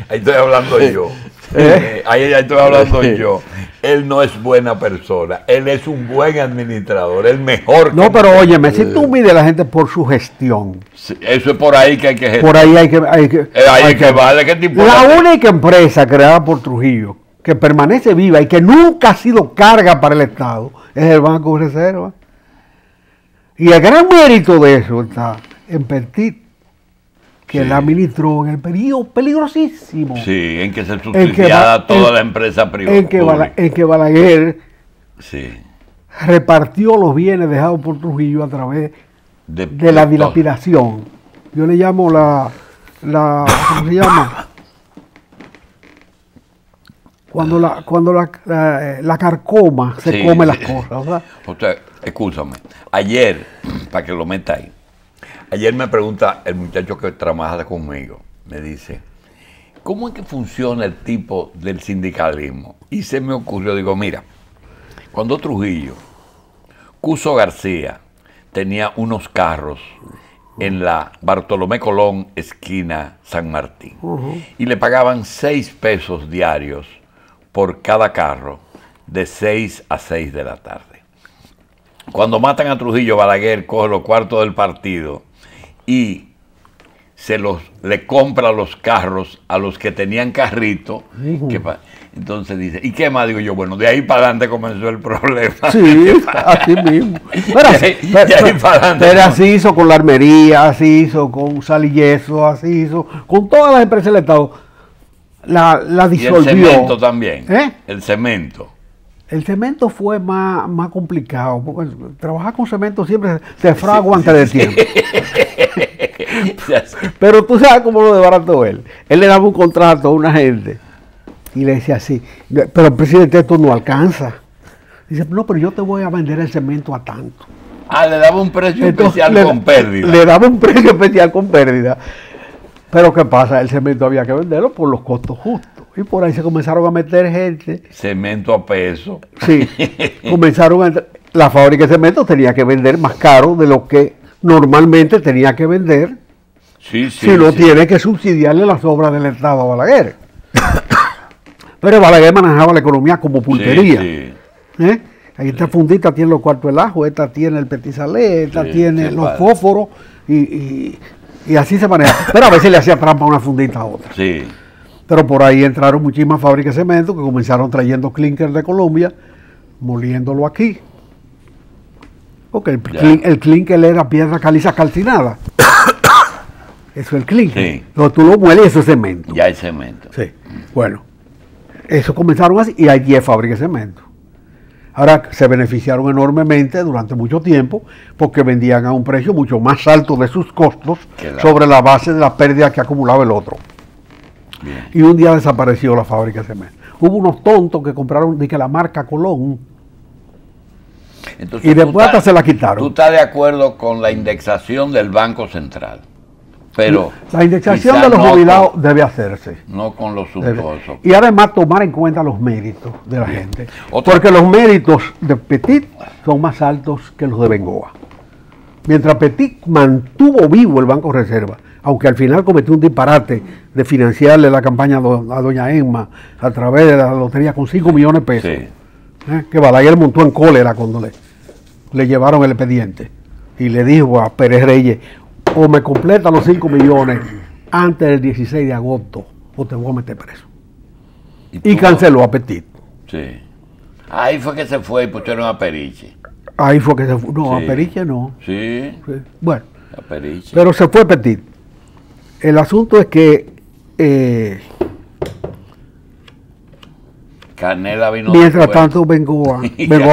Ahí estoy hablando yo. Ahí estoy hablando yo. Él no es buena persona. Él es un buen administrador. El mejor. No, pero óyeme, si tú mides a la gente por su gestión, Sí, eso es por ahí que hay que por ahí hay que ahí que vale. ¿Qué tipo La de- única empresa creada por Trujillo que permanece viva y que nunca ha sido carga para el Estado es el Banco de Reserva. Y el gran mérito de eso está en Petit, que Sí. la administró en el periodo peligrosísimo Sí, en que se En que subsidiaba va- toda en- la empresa privada. en que Balaguer Sí. repartió los bienes dejados por Trujillo a través de la dilapidación. Yo le llamo ¿cómo se llama? Cuando la carcoma se Sí, come las sí. cosas, ¿verdad? Usted, escúchame. Ayer, para que lo meta ahí, ayer me pregunta el muchacho que trabaja conmigo, me dice, ¿cómo es que funciona el tipo del sindicalismo? Y se me ocurrió, digo, mira, cuando Trujillo, Cuso García, tenía unos carros en la Bartolomé Colón, esquina San Martín, y le pagaban 6 pesos diarios por cada carro, de 6 a 6 de la tarde. Cuando matan a Trujillo, Balaguer coge los cuartos del partido y le compra los carros a los que tenían carrito. Entonces dice, ¿y qué más? Digo yo, bueno, de ahí para adelante comenzó el problema. Sí, así mismo. Pero así hizo con la armería, así hizo con Sal y Yeso, así hizo con todas las empresas del Estado. La Y el disolvió. cemento también. ¿Eh? El cemento. El cemento fue más complicado, porque trabajar con cemento siempre se fragua antes de tiempo. Pero tú sabes cómo lo desbarató él. Él le daba un contrato a una gente y le decía así, pero presidente, esto no alcanza. Dice, no, pero yo te voy a vender el cemento a tanto. Le daba un precio especial con pérdida. Le daba un precio especial con pérdida. Pero ¿qué pasa? El cemento había que venderlo por los costos justos. Y por ahí se comenzaron a meter gente. Cemento a peso. Sí, comenzaron a... La fábrica de cemento tenía que vender más caro de lo que normalmente tenía que vender. Sí, si no tiene que subsidiarle las obras del Estado a Balaguer. Pero Balaguer manejaba la economía como pulpería. Sí. Ahí esta fundita tiene los cuartos del ajo, esta tiene el petit salé, esta tiene los fósforos y así se maneja. Pero a veces le hacía trampa una fundita a otra. Sí. Pero por ahí entraron muchísimas fábricas de cemento que comenzaron trayendo clinker de Colombia, moliéndolo aquí. Porque el clinker era piedra caliza calcinada. Eso es el clinker. Sí. Entonces tú lo mueles y eso es cemento. Ya es cemento. Sí. Bueno, eso comenzaron así y hay 10 fábricas de cemento. Ahora se beneficiaron enormemente durante mucho tiempo porque vendían a un precio mucho más alto de sus costos sobre la base de la pérdida que acumulaba el otro. Bien. Y un día desapareció la fábrica de cemento. Hubo unos tontos que compraron de que la marca Colón. Entonces, y después hasta se la quitaron. Tú estás de acuerdo con la indexación del Banco Central, pero la indexación de los jubilados debe hacerse. No con los suntuosos. Y además tomar en cuenta los méritos de la gente. Porque los méritos de Petit son más altos que los de Bengoa. Mientras Petit mantuvo vivo el Banco Reserva, aunque al final cometió un disparate de financiarle la campaña a doña Emma a través de la lotería con 5 millones de pesos. Sí. Que Balaguer montó en cólera cuando le llevaron el expediente y le dijo a Pérez Reyes, o me completa los 5 millones antes del 16 de agosto o te voy a meter preso. Y canceló a Petit. Sí. Ahí fue que se fue y pusieron a Periche. Ahí fue que se fue. No, sí. A Periche no. Sí. Bueno. A Periche. Pero se fue Petit. El asunto es que Canela vino mientras después. Tanto Bengoa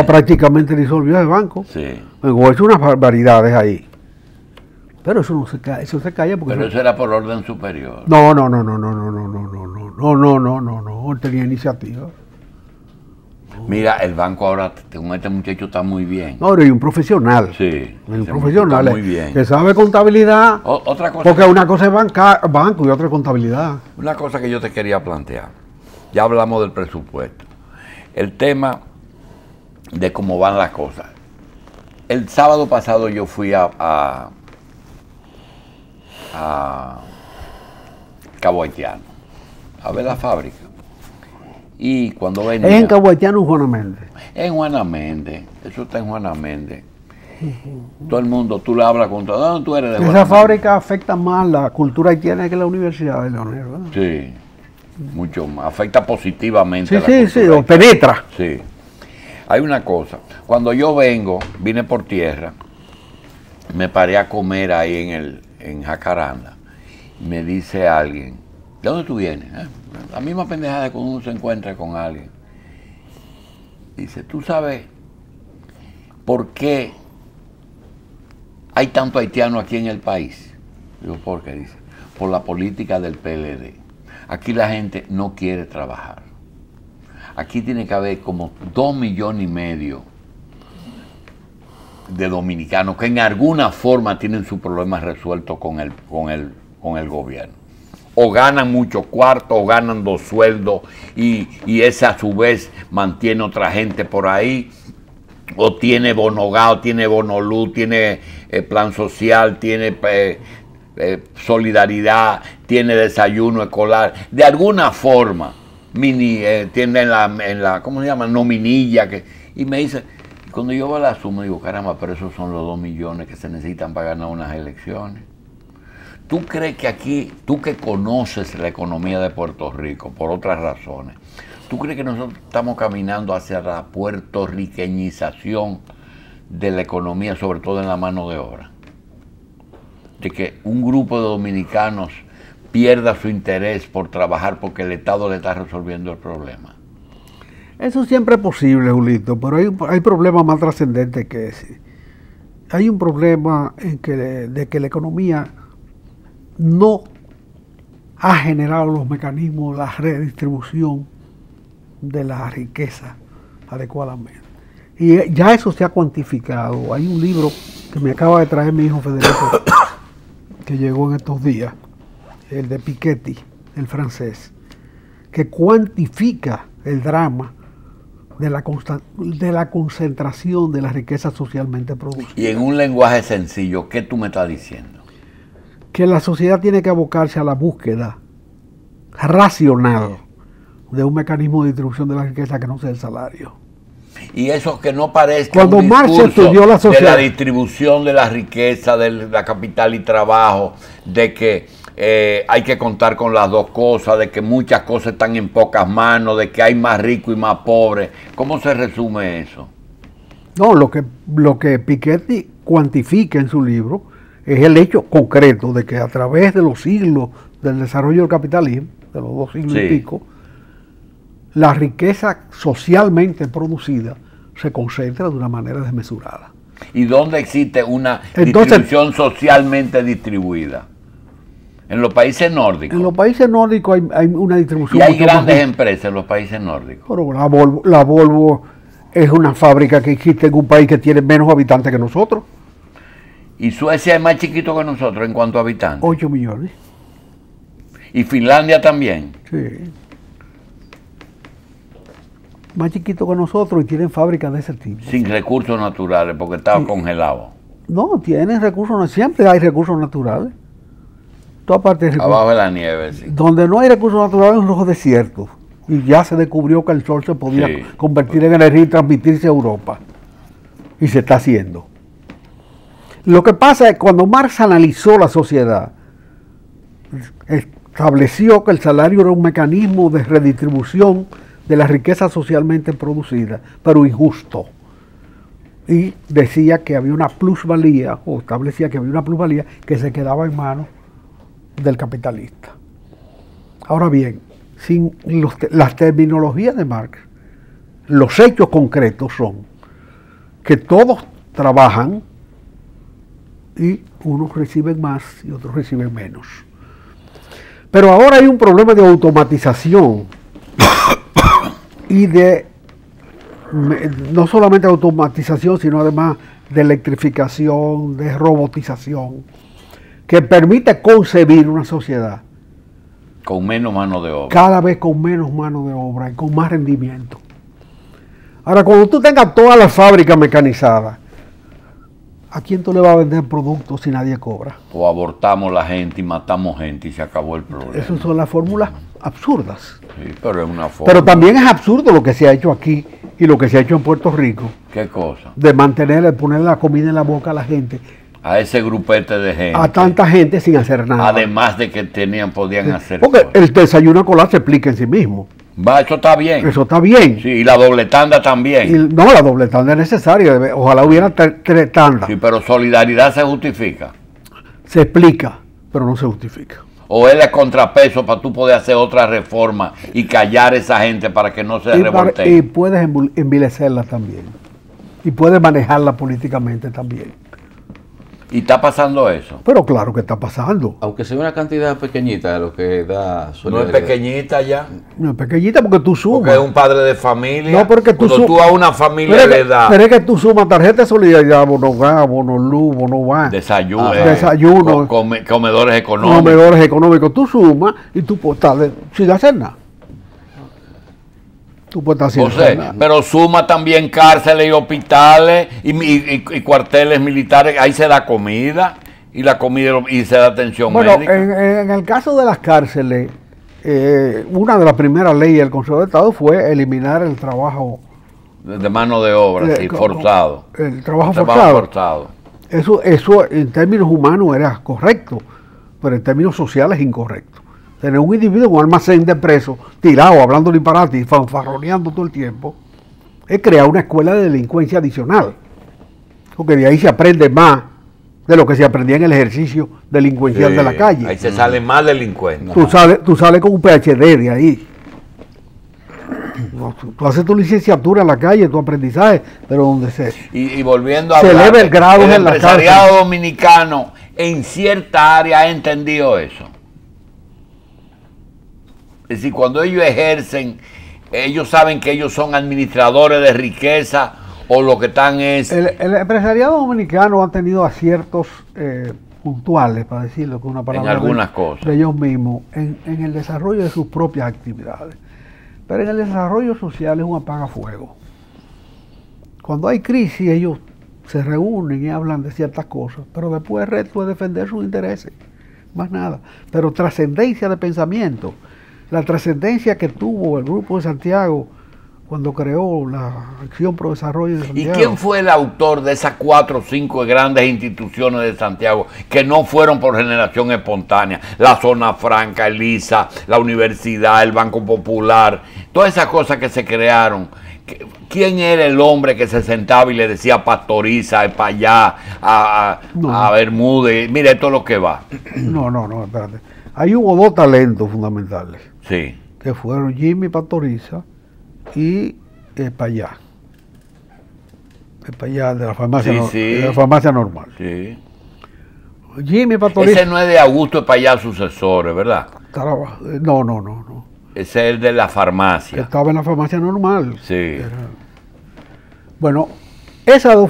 prácticamente disolvió el banco. Sí. Bengoa hizo unas barbaridades ahí. Pero eso no se cae, eso se calla porque... Pero eso era por orden superior. No, él tenía iniciativa. Mira, el banco ahora con este muchacho está muy bien. No, y un profesional. Sí. Un profesional está muy bien. Que sabe contabilidad. Otra cosa. Porque una cosa es banco y otra es contabilidad. Una cosa que yo te quería plantear. Ya hablamos del presupuesto. El tema de cómo van las cosas. El sábado pasado yo fui a Cabo Haitiano a ver la fábrica. Y cuando venía... ¿Es en Cabo Haitiano o en Juana Méndez? En Juana Méndez. Eso está en Juana Méndez. Todo el mundo, tú le hablas con todo. ¿Dónde tú eres de Juana Esa Méndez? fábrica afecta más la cultura haitiana que la Universidad de Leonel, ¿verdad? Sí, mucho más. Afecta positivamente. Sí, lo penetra. Sí. Hay una cosa. Cuando yo vine por tierra, me paré a comer ahí en Jacaranda. Me dice alguien, ¿de dónde tú vienes? La misma pendejada de cuando uno se encuentra con alguien. Dice, ¿tú sabes por qué hay tanto haitiano aquí en el país? Digo, ¿por qué? Dice, por la política del PLD. Aquí la gente no quiere trabajar. Aquí tiene que haber como 2,5 millones de dominicanos que en alguna forma tienen sus problemas resueltos con el gobierno. O ganan mucho cuarto, o ganan 2 sueldos, y ese a su vez mantiene otra gente por ahí, o tiene bonogado, tiene bonoluz, tiene plan social, tiene solidaridad, tiene desayuno escolar. De alguna forma, tiene en la ¿cómo se llama? Nominilla. Y me dice, cuando yo veo la suma, digo, caramba, pero esos son los 2 millones que se necesitan para ganar unas elecciones. ¿Tú crees que aquí, tú que conoces la economía de Puerto Rico por otras razones, tú crees que nosotros estamos caminando hacia la puertorriqueñización de la economía, sobre todo en la mano de obra? De que un grupo de dominicanos pierda su interés por trabajar porque el Estado le está resolviendo el problema. Eso siempre es posible, Julito, pero hay problemas más trascendentes que ese. Hay un problema de que la economía no ha generado los mecanismos de la redistribución de la riqueza adecuadamente. Y ya eso se ha cuantificado. Hay un libro que me acaba de traer mi hijo Federico, que llegó en estos días, el de Piketty, el francés, que cuantifica el drama de la concentración de la riqueza socialmente producida. Y en un lenguaje sencillo, ¿qué tú me estás diciendo? Que la sociedad tiene que abocarse a la búsqueda racional de un mecanismo de distribución de la riqueza que no sea el salario. Y eso que no parezca Cuando un Marx discurso estudió la sociedad, de la distribución de la riqueza, de la capital y trabajo, de que hay que contar con las dos cosas, de que muchas cosas están en pocas manos, de que hay más ricos y más pobres. ¿Cómo se resume eso? no, lo que Piketty cuantifica en su libro es el hecho concreto de que a través de los siglos del desarrollo del capitalismo, de los 2 siglos y pico, la riqueza socialmente producida se concentra de una manera desmesurada. ¿Y dónde existe una distribución socialmente distribuida? En los países nórdicos. En los países nórdicos hay una distribución. Y hay grandes empresas en los países nórdicos. Pero la Volvo es una fábrica que existe en un país que tiene menos habitantes que nosotros. Y Suecia es más chiquito que nosotros en cuanto a habitantes. 8 millones. Y Finlandia también. Sí. Más chiquito que nosotros y tienen fábricas de ese tipo. Sin recursos naturales, porque estaba congelado. No, tienen recursos, siempre hay recursos naturales. Toda parte de recursos. Abajo de la nieve, sí. Donde no hay recursos naturales son los desiertos. Y ya se descubrió que el sol se podía convertir en energía y transmitirse a Europa. Y se está haciendo. Lo que pasa es que cuando Marx analizó la sociedad, estableció que el salario era un mecanismo de redistribución de la riqueza socialmente producida, pero injusto. Y decía que había una plusvalía, o establecía que había una plusvalía que se quedaba en manos del capitalista. Ahora bien, sin las terminologías de Marx, los hechos concretos son que todos trabajan y unos reciben más y otros reciben menos. Pero ahora hay un problema de automatización y de no solamente automatización, sino además de electrificación, de robotización, que permite concebir una sociedad con menos mano de obra. Cada vez con menos mano de obra y con más rendimiento. Ahora, cuando tú tengas todas las fábricas mecanizadas, ¿a quién tú le vas a vender productos si nadie cobra? O abortamos la gente y matamos gente y se acabó el problema. Esas son las fórmulas absurdas. Sí, pero es una fórmula. Pero también es absurdo lo que se ha hecho aquí y lo que se ha hecho en Puerto Rico. ¿Qué cosa? De poner la comida en la boca a la gente. A ese grupete de gente. A tanta gente sin hacer nada. Además de que podían hacer porque cosas. El desayuno escolar se explica en sí mismo. Va, eso está bien. Eso está bien. Sí, y la doble tanda también. No, la doble tanda es necesaria. Ojalá hubiera 3 tandas. Sí, pero solidaridad se justifica. Se explica, pero no se justifica. O es de contrapeso para tú poder hacer otra reforma y callar a esa gente para que no se revolteen. Y puedes envilecerla también. Y puedes manejarla políticamente también. Y está pasando eso. Pero claro que está pasando. Aunque sea una cantidad pequeñita de lo que da No es solidaridad. pequeñita ya. No es pequeñita porque tú sumas. Porque es un padre de familia. No, porque tú Cuando tú a una familia le das pero es que tú sumas tarjeta de solidaridad, bono gas, bono luz, bono van. desayuno, comedores económicos. Comedores económicos. Tú sumas y tú puedes estar sin hacer nada. Tú puedes estar sin hacer nada. Pero suma también cárceles y hospitales y cuarteles militares. Ahí se da comida y la comida y se da atención médica. En el caso de las cárceles, una de las primeras leyes del Consejo de Estado fue eliminar el trabajo de mano de obra, sí, forzado. El trabajo forzado. Eso en términos humanos era correcto, pero en términos sociales incorrecto. Tener un individuo en un almacén de presos, tirado, hablando disparate y fanfarroneando todo el tiempo, es crear una escuela de delincuencia adicional. Porque de ahí se aprende más de lo que se aprendía en el ejercicio delincuencial de la calle. Ahí se salen más delincuentes. Tú sales con un PhD de ahí. Tú haces tu licenciatura en la calle, tu aprendizaje, pero donde se... Y volviendo a se hablar, eleva el grado el en la empresariado dominicano en cierta área ha entendido eso. Es decir, cuando ellos ejercen, ellos saben que ellos son administradores de riqueza o lo que están es... El empresariado dominicano ha tenido aciertos puntuales, para decirlo con una palabra, en algunas cosas de ellos mismos, en el desarrollo de sus propias actividades. Pero en el desarrollo social es un apagafuego. Cuando hay crisis, ellos se reúnen y hablan de ciertas cosas, pero después el resto es defender sus intereses, más nada. Pero trascendencia de pensamiento, la trascendencia que tuvo el Grupo de Santiago cuando creó la Acción Pro Desarrollo de Santiago. ¿Y quién fue el autor de esas 4 o 5 grandes instituciones de Santiago que no fueron por generación espontánea? La Zona Franca, el ISA, la universidad, el Banco Popular, todas esas cosas que se crearon. ¿Quién era el hombre que se sentaba y le decía Pastoriza, para allá, a Bermúdez? Mira, esto es lo que va. No, espérate. Ahí hubo 2 talentos fundamentales. Sí. Que fueron Jimmy Pastoriza y Payá. Payá de la farmacia, de la farmacia normal. Sí. Jimmy Pastoriza. Ese no es de Augusto Payá sucesores, ¿verdad? No. Ese es el de la farmacia. Que estaba en la farmacia normal. Sí. Bueno, esos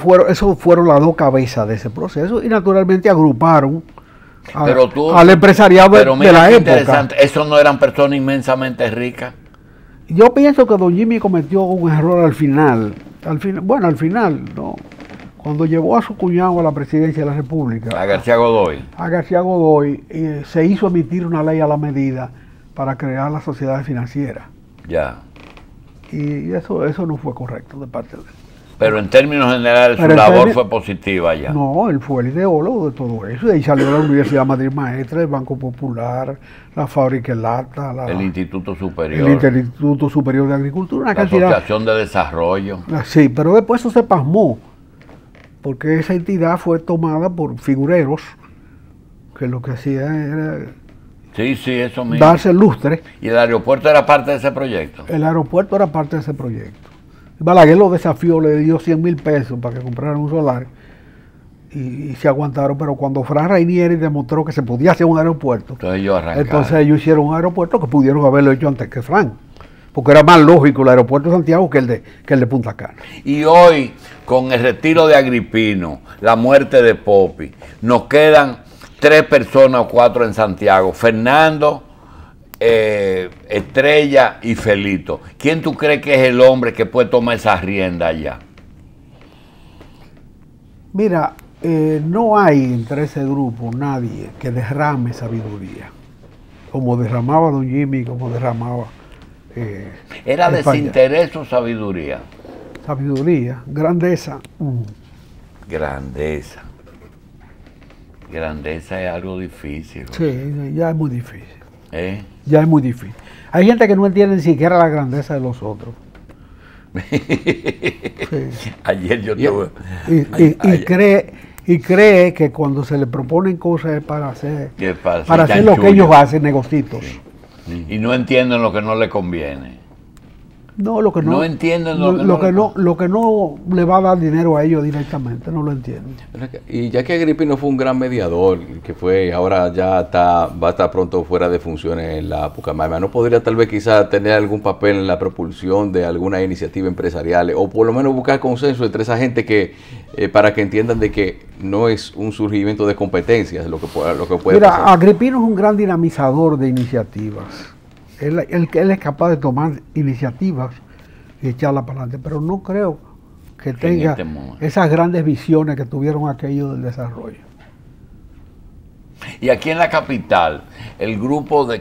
fueron las 2 cabezas de ese proceso y naturalmente agruparon al empresariado de la época. Interesante. ¿Esos no eran personas inmensamente ricas? Yo pienso que don Jimmy cometió un error al final, no. Cuando llevó a su cuñado a la presidencia de la República, A García Godoy, se hizo emitir una ley a la medida para crear las sociedades financieras. ya. Y eso no fue correcto de parte de él. Pero en términos generales su labor fue positiva ya. No, él fue el ideólogo de todo eso. De ahí salió la Universidad Madrid Maestra, el Banco Popular, la Fábrica Lata, el Instituto Superior. El Instituto Superior de Agricultura, una la cantidad. Asociación de Desarrollo. Sí, pero después eso se pasmó, porque esa entidad fue tomada por figureros, que lo que hacían era Sí, eso mismo. darse lustre. ¿Y el aeropuerto era parte de ese proyecto? El aeropuerto era parte de ese proyecto. Balaguer lo desafió, le dio 100,000 pesos para que compraran un solar y se aguantaron, pero cuando Fran Rainieri demostró que se podía hacer un aeropuerto, entonces ellos hicieron un aeropuerto que pudieron haberlo hecho antes que Fran, porque era más lógico el aeropuerto de Santiago que el de Punta Cana. Y hoy, con el retiro de Agripino, la muerte de Popi, nos quedan 3 personas o 4 en Santiago: Fernando, Estrella y Felito. ¿Quién tú crees que es el hombre que puede tomar esa rienda allá? Mira, no hay entre ese grupo nadie que derrame sabiduría, como derramaba don Jimmy, como derramaba... ¿Era desinterés o sabiduría? Sabiduría, grandeza. Grandeza. Grandeza es algo difícil. Sí, ya es muy difícil. Ya es muy difícil. Hay gente que no entiende ni siquiera la grandeza de los otros. Sí. Ayer yo tuve... Y cree que cuando se le proponen cosas es para hacer lo que ellos hacen, negocitos. Sí. Y no entienden lo que no le conviene. No, lo que no entienden lo que no le va a dar dinero a ellos directamente, no lo entienden. Y ya que Agripino fue un gran mediador, que fue, ahora ya va a estar pronto fuera de funciones en la Pucamaima, ¿no podría tal vez quizá tener algún papel en la propulsión de alguna iniciativa empresarial, o por lo menos buscar consenso entre esa gente que para que entiendan de que no es un surgimiento de competencias lo que puede Mira, pasar? Agripino es un gran dinamizador de iniciativas. Él es capaz de tomar iniciativas y echarlas para adelante, pero no creo que tenga esas grandes visiones que tuvieron aquellos del desarrollo. Y aquí en la capital, el grupo de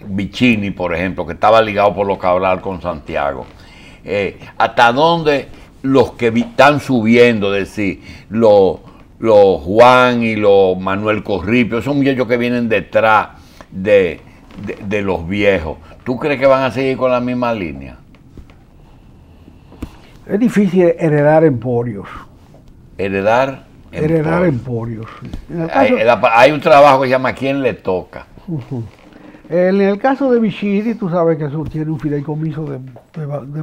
Vicini, por ejemplo, que estaba ligado por lo Cabral con Santiago, ¿hasta dónde los que están subiendo, es decir, los Juan y los Manuel Corripio, son muchachos que vienen detrás de los viejos, ¿tú crees que van a seguir con la misma línea? Es difícil heredar emporios. Heredar emporios. Hay un trabajo que se llama ¿Quién le toca? En el caso de Vicini, tú sabes que eso tiene un fideicomiso de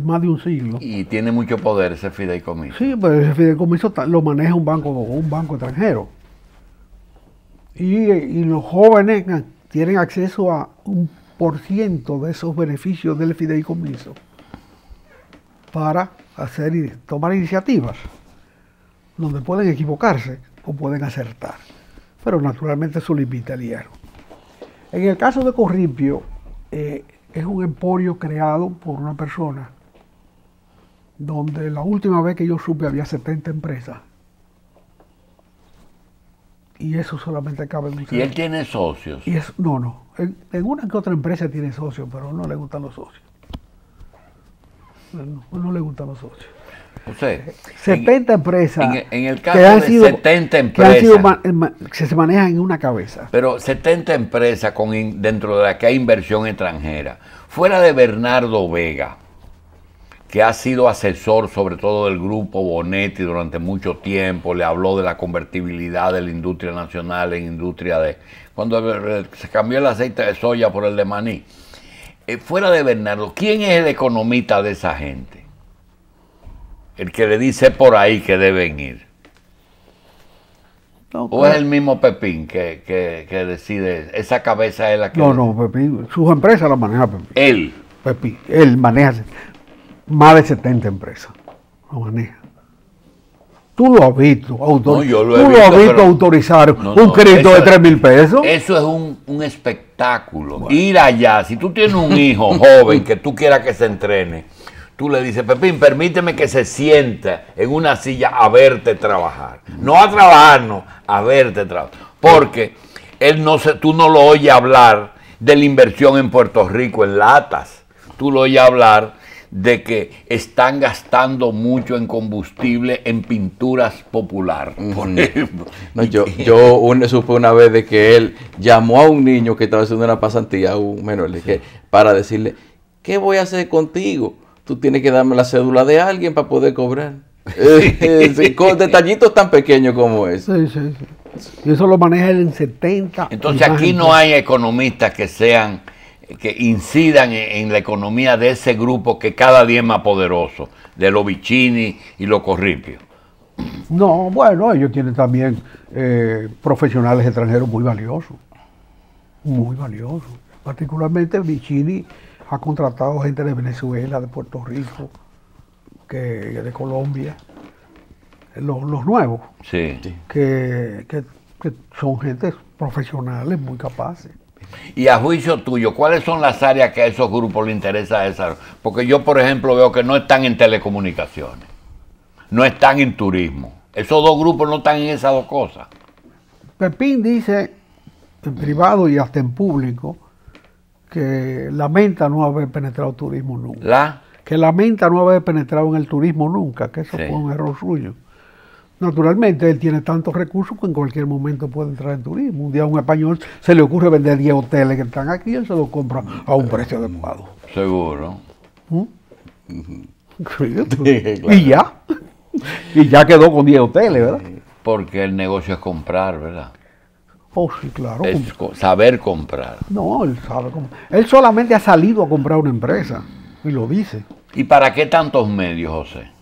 más de un siglo. Y tiene mucho poder ese fideicomiso. Sí, pero ese fideicomiso lo maneja un banco extranjero. Y los jóvenes tienen acceso a 1% de esos beneficios del fideicomiso para tomar iniciativas donde pueden equivocarse o pueden acertar. Pero naturalmente eso limita el hierro. En el caso de Corripio, es un emporio creado por una persona donde la última vez que yo supe había 70 empresas. Y eso solamente cabe en un ¿Y él tiene socios? No. En una que otra empresa tiene socios, pero no le gustan los socios. No le gustan los socios. O sea, 70 empresas. En el caso de 70 empresas. Que se manejan en una cabeza. Pero 70 empresas dentro de las que hay inversión extranjera. Fuera de Bernardo Vega, que ha sido asesor sobre todo del grupo Bonetti durante mucho tiempo, le habló de la convertibilidad de la industria nacional en industria de... Cuando se cambió el aceite de soya por el de maní. Fuera de Bernardo, ¿quién es el economista de esa gente? El que le dice por ahí que deben ir. No, ¿o es el mismo Pepín que decide? Esa cabeza es la que... No, Pepín, sus empresas las maneja Pepín. Él maneja más de 70 empresas. Lo maneja. Tú lo has visto, autorizar un crédito de 3,000 pesos. Eso es un espectáculo. Bueno. Ir allá, si tú tienes un hijo joven que tú quieras que se entrene, tú le dices, Pepín, permíteme que se sienta en una silla a verte trabajar. No a trabajar, no, a verte trabajar. Porque tú no lo oyes hablar de la inversión en Puerto Rico en latas. Tú lo oyes hablar de que están gastando mucho en combustible en pinturas popular, por ejemplo. No, yo supe una vez de que él llamó a un niño que estaba haciendo una pasantía, a un menor, para decirle, ¿qué voy a hacer contigo? Tú tienes que darme la cédula de alguien para poder cobrar. Con detallitos tan pequeños como ese. Sí. Y eso lo maneja él en 70. Entonces aquí no hay economistas que incidan en la economía de ese grupo que cada día es más poderoso, de los Vicini y los Corripio. No, bueno, ellos tienen también profesionales extranjeros muy valiosos. Particularmente Vicini ha contratado gente de Venezuela, de Puerto Rico, de Colombia, los nuevos, sí. que son gente profesionales muy capaces. Y a juicio tuyo, ¿cuáles son las áreas que a esos grupos les interesa desarrollar? Porque yo, por ejemplo, veo que no están en telecomunicaciones, no están en turismo. Esos dos grupos no están en esas dos cosas. Pepín dice, en privado y hasta en público, que lamenta no haber penetrado turismo nunca. Que lamenta no haber penetrado en el turismo nunca, que eso fue un error suyo. Naturalmente, él tiene tantos recursos que en cualquier momento puede entrar en turismo. Un día a un español se le ocurre vender 10 hoteles que están aquí y él se los compra a un precio adecuado. Seguro. Sí, claro. Y ya quedó con 10 hoteles, ¿verdad? Porque el negocio es comprar, ¿verdad? Oh, sí, claro. Es saber comprar. No, él sabe comprar. Él solamente ha salido a comprar una empresa y lo dice. ¿Y para qué tantos medios, José?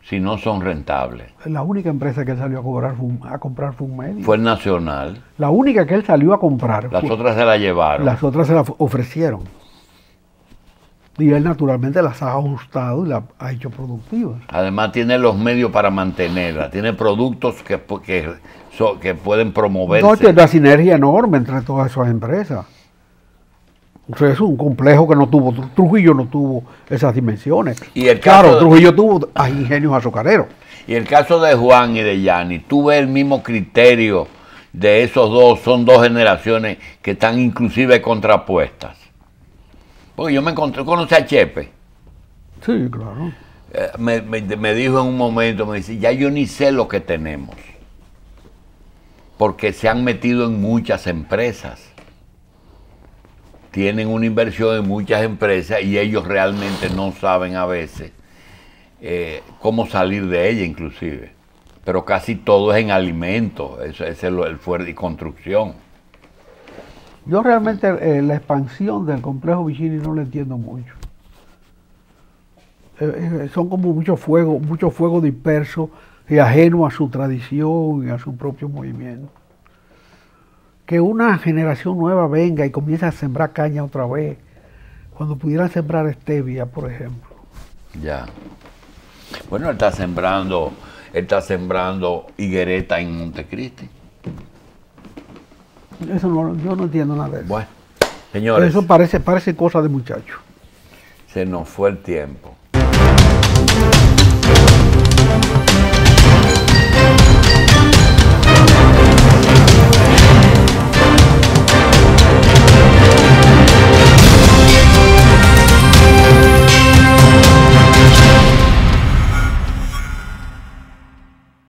Si no son rentables. La única empresa que él salió a comprar fue un medio. Fue el Nacional. La única que él salió a comprar. Las otras se la llevaron. Las otras se las ofrecieron. Y él naturalmente las ha ajustado y las ha hecho productivas. Además tiene los medios para mantenerlas. Tiene productos que pueden promoverse. No, tiene una sinergia enorme entre todas esas empresas. Entonces es un complejo que no tuvo, Trujillo no tuvo esas dimensiones. Y Trujillo tuvo ingenios azucareros. Y el caso de Juan y de Yanni, ¿tú ves el mismo criterio de esos dos? Son dos generaciones que están inclusive contrapuestas. Porque yo conocí a Chepe. Sí, claro. Me dijo en un momento, me dice, ya yo ni sé lo que tenemos. Porque se han metido en muchas empresas. Tienen una inversión en muchas empresas y ellos realmente no saben a veces cómo salir de ella inclusive. Pero casi todo es en alimentos, ese es el fuerte y construcción. Yo realmente la expansión del complejo Vicini no la entiendo mucho. Son como mucho fuego disperso y ajeno a su tradición y a su propio movimiento. que una generación nueva venga y comience a sembrar caña otra vez, cuando pudieran sembrar stevia, por ejemplo. Ya. Bueno, él está sembrando higuereta en Montecristi. Eso no, yo no entiendo nada de eso. Bueno, señores, Eso parece cosa de muchacho. se nos fue el tiempo.